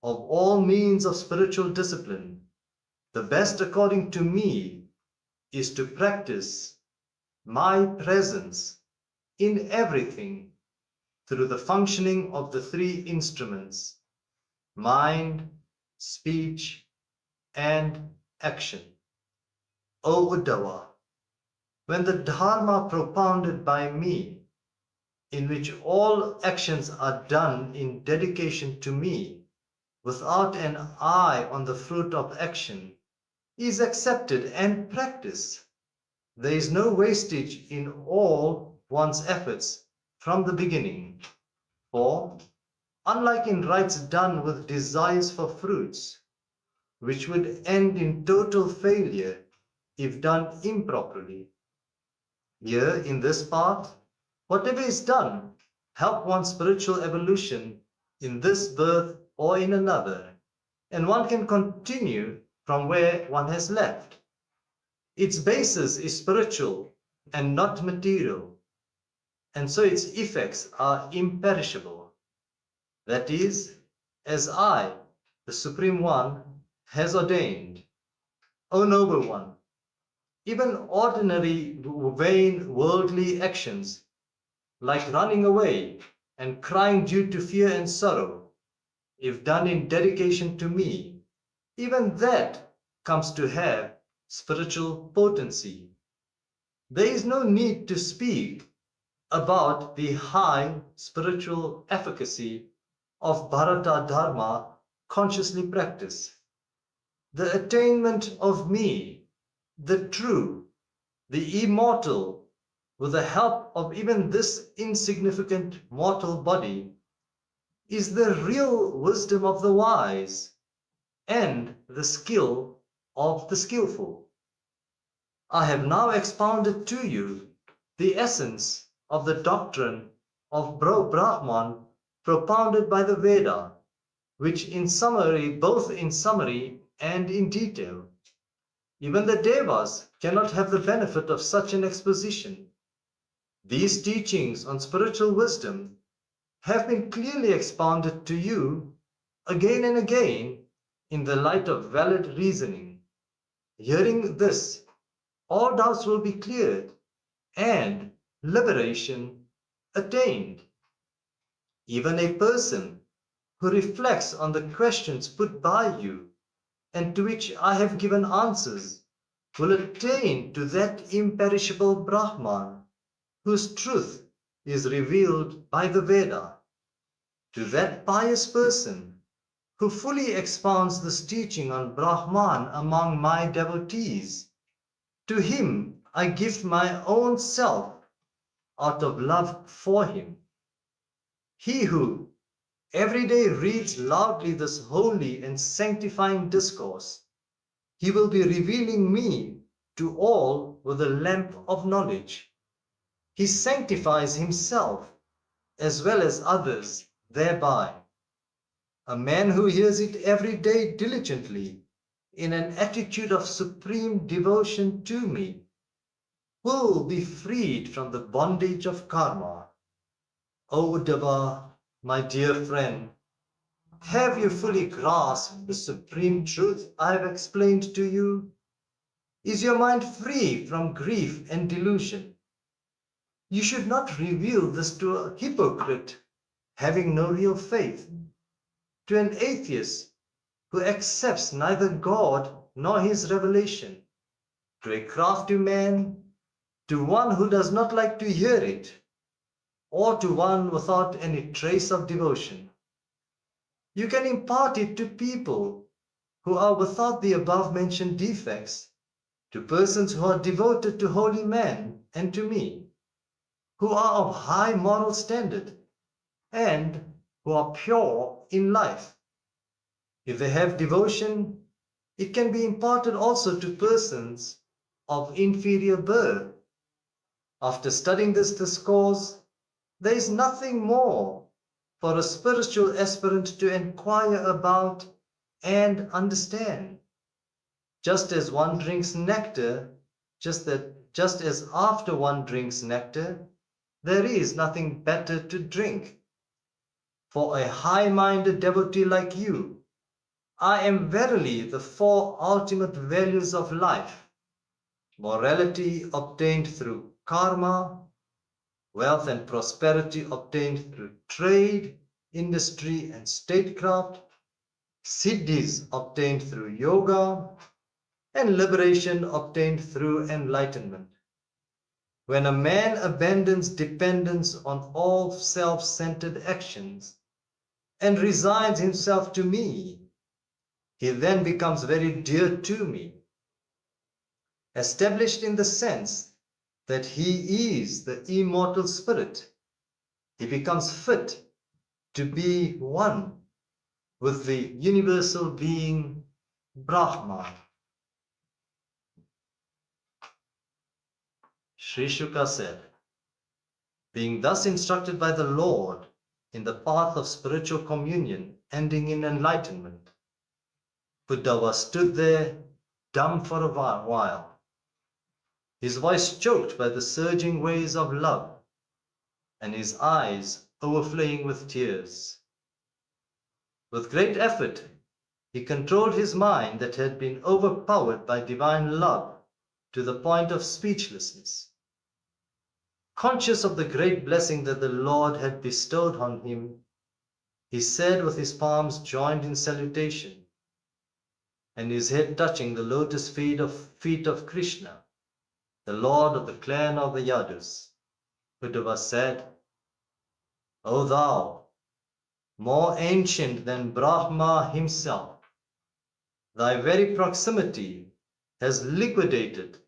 Of all means of spiritual discipline, the best according to me is to practice my presence in everything through the functioning of the three instruments: mind, speech, and action. O Uddhava, when the Dharma propounded by me, in which all actions are done in dedication to me, without an eye on the fruit of action, is accepted and practiced, there is no wastage in all one's efforts from the beginning. For, unlike in rites done with desires for fruits, which would end in total failure if done improperly, here in this path, whatever is done help one's spiritual evolution in this birth or in another, and one can continue from where one has left. Its basis is spiritual and not material, and so its effects are imperishable. That is, as I, the Supreme One, has ordained. O Noble One, even ordinary vain worldly actions, like running away and crying due to fear and sorrow, if done in dedication to me, even that comes to have spiritual potency. There is no need to speak about the high spiritual efficacy of Bharata Dharma consciously practiced. The attainment of me, the true, the immortal, with the help of even this insignificant mortal body, is the real wisdom of the wise and the skill of the skillful. I have now expounded to you the essence of the doctrine of Brahman propounded by the Veda, which in summary, both in summary and in detail. Even the Devas cannot have the benefit of such an exposition. These teachings on spiritual wisdom have been clearly expounded to you again and again in the light of valid reasoning. Hearing this, all doubts will be cleared and liberation attained. Even a person who reflects on the questions put by you and to which I have given answers will attain to that imperishable Brahman whose truth is revealed by the Veda. To that pious person who fully expounds this teaching on Brahman among my devotees, to him I give my own self out of love for him. He who every day reads loudly this holy and sanctifying discourse, he will be revealing me to all with the lamp of knowledge. He sanctifies himself as well as others thereby. A man who hears it every day diligently in an attitude of supreme devotion to me will be freed from the bondage of karma. O Uddhava, my dear friend, have you fully grasped the supreme truth I have explained to you? Is your mind free from grief and delusion? You should not reveal this to a hypocrite having no real faith, to an atheist who accepts neither God nor his revelation, to a crafty man, to one who does not like to hear it, or to one without any trace of devotion. You can impart it to people who are without the above-mentioned defects, to persons who are devoted to holy men and to me, who are of high moral standard, and who are pure in life. If they have devotion, it can be imparted also to persons of inferior birth. After studying this discourse, there is nothing more for a spiritual aspirant to inquire about and understand. Just as one drinks nectar, just as after one drinks nectar, there is nothing better to drink. For a high-minded devotee like you, I am verily the four ultimate values of life: morality obtained through karma, wealth and prosperity obtained through trade, industry and statecraft, siddhis obtained through yoga, and liberation obtained through enlightenment. When a man abandons dependence on all self-centered actions and resigns himself to me, he then becomes very dear to me, established in the sense that he is the immortal spirit. He becomes fit to be one with the universal being Brahman. Sri Shuka said, being thus instructed by the Lord in the path of spiritual communion ending in enlightenment, Uddhava stood there dumb for a while, his voice choked by the surging waves of love, and his eyes overflowing with tears. With great effort, he controlled his mind that had been overpowered by divine love to the point of speechlessness. Conscious of the great blessing that the Lord had bestowed on him, he said with his palms joined in salutation, and his head touching the lotus feet of Krishna, the Lord of the clan of the Yadus, Uddhava said, O thou, more ancient than Brahma himself, thy very proximity has liquidated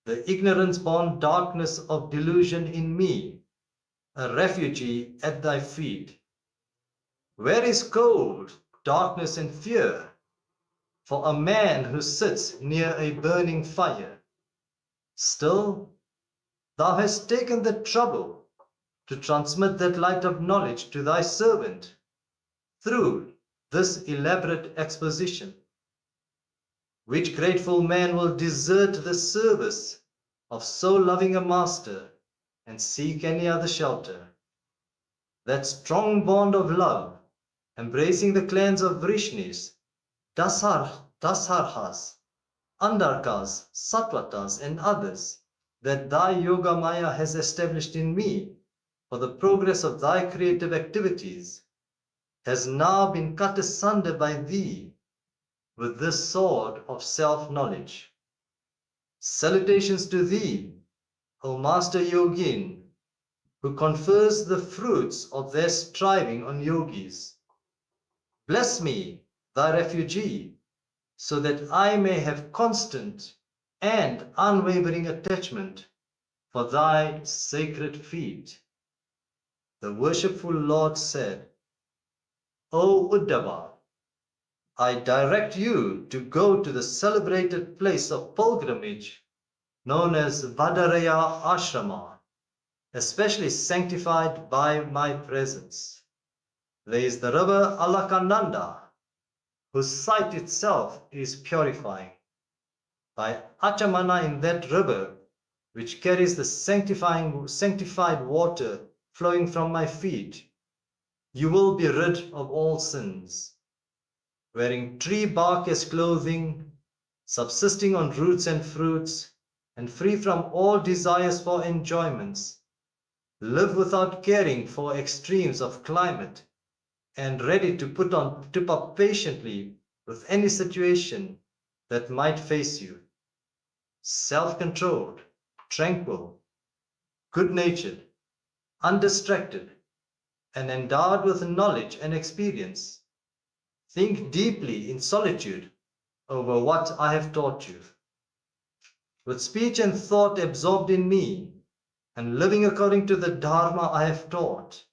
the ignorance-born darkness of delusion in me, a refugee at thy feet. Where is cold, darkness, and fear for a man who sits near a burning fire? Still, thou hast taken the trouble to transmit that light of knowledge to thy servant through this elaborate exposition. Which grateful man will desert the service of so loving a master and seek any other shelter? that strong bond of love, embracing the clans of Vrishnis, Dasarhas, Andarkas, Satvatas, and others, that thy Yoga Maya has established in me for the progress of thy creative activities, has now been cut asunder by thee with this sword of self-knowledge. Salutations to thee, O Master Yogin, who confers the fruits of their striving on yogis. Bless me, thy refugee, so that I may have constant and unwavering attachment for thy sacred feet. The worshipful Lord said, O Uddhava, I direct you to go to the celebrated place of pilgrimage known as Vadaraya Ashrama, especially sanctified by my presence. There is the river Alakananda, whose sight itself is purifying. By Achamana in that river, which carries the sanctified water flowing from my feet, you will be rid of all sins. Wearing tree bark as clothing, subsisting on roots and fruits, and free from all desires for enjoyments, live without caring for extremes of climate, and ready to put up patiently with any situation that might face you. Self-controlled, tranquil, good-natured, undistracted, and endowed with knowledge and experience, think deeply in solitude over what I have taught you. With speech and thought absorbed in me, and living according to the Dharma I have taught,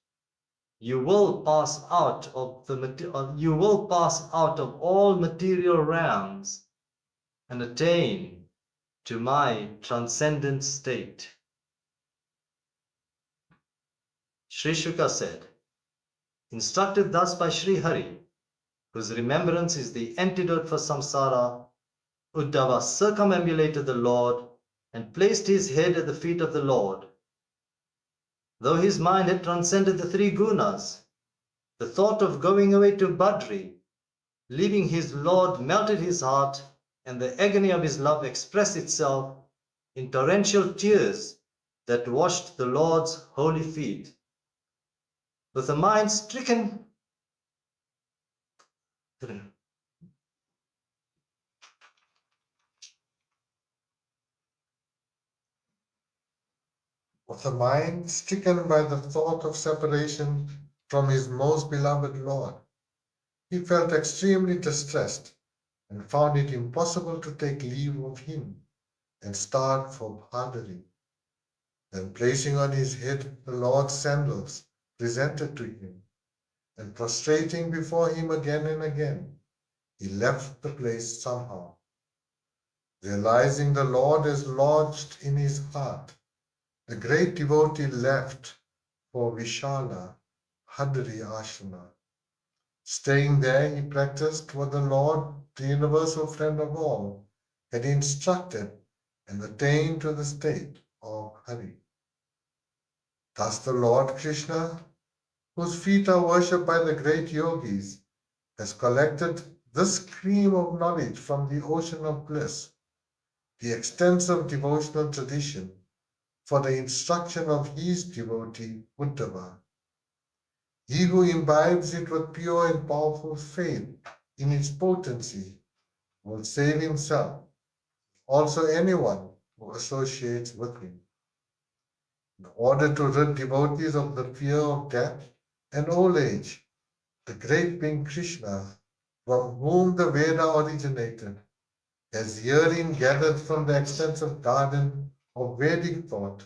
you will pass out of all material realms and attain to my transcendent state. Sri Shuka said, instructed thus by Sri Hari, whose remembrance is the antidote for samsara, Uddhava circumambulated the Lord and placed his head at the feet of the Lord. Though his mind had transcended the three gunas, the thought of going away to Badri, leaving his Lord, melted his heart, and the agony of his love expressed itself in torrential tears that washed the Lord's holy feet. With a mind stricken with a mind stricken by the thought of separation from his most beloved Lord, he felt extremely distressed and found it impossible to take leave of him and start for Bhadari. Then placing on his head the Lord's sandals presented to him, and prostrating before him again and again, he left the place somehow. Realizing the Lord is lodged in his heart, the great devotee left for Vishala, Bhadari Ashrama. Staying there, he practiced what the Lord, the universal friend of all, had instructed and attained to the state of Hari. Thus the Lord Krishna, whose feet are worshipped by the great yogis, has collected this cream of knowledge from the ocean of bliss, the extensive devotional tradition, for the instruction of his devotee Uddhava. He who imbibes it with pure and powerful faith in its potency will save himself, also anyone who associates with him. In order to rid devotees of the fear of death and old age, the great being Krishna, from whom the Veda originated, has herein gathered from the extensive garden of Vedic thought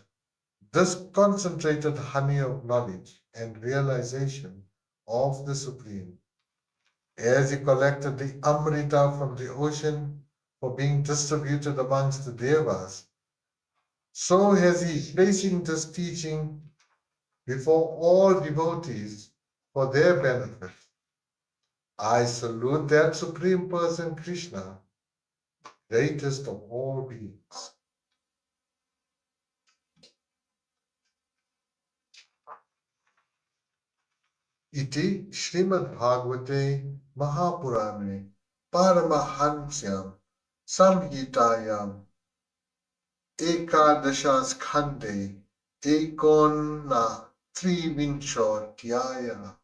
this concentrated honey of knowledge and realization of the Supreme. As he collected the Amrita from the ocean for being distributed amongst the Devas, so has he placing this teaching before all devotees for their benefit. I salute that Supreme Person Krishna, greatest of all beings. Iti Shrimad Bhagavate Mahapurane Paramahansyam Samhitayam Ekadashas Khande Ekonna Trivinchotyaya.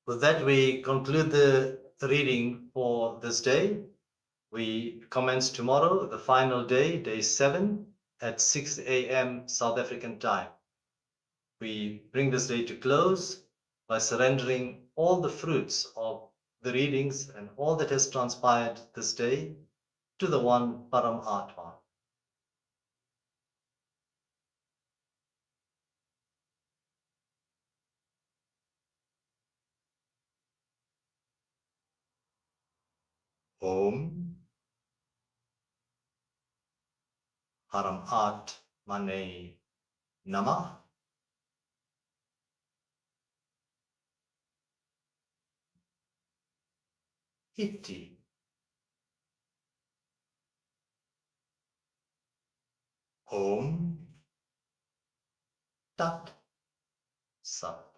With that, we conclude the reading for this day. We commence tomorrow, the final day, day 7, at 6 a.m. South African time. We bring this day to close by surrendering all the fruits of the readings and all that has transpired this day to the one Param Atma. Om Param Atmane Namah. Iti. Om Tat Sat.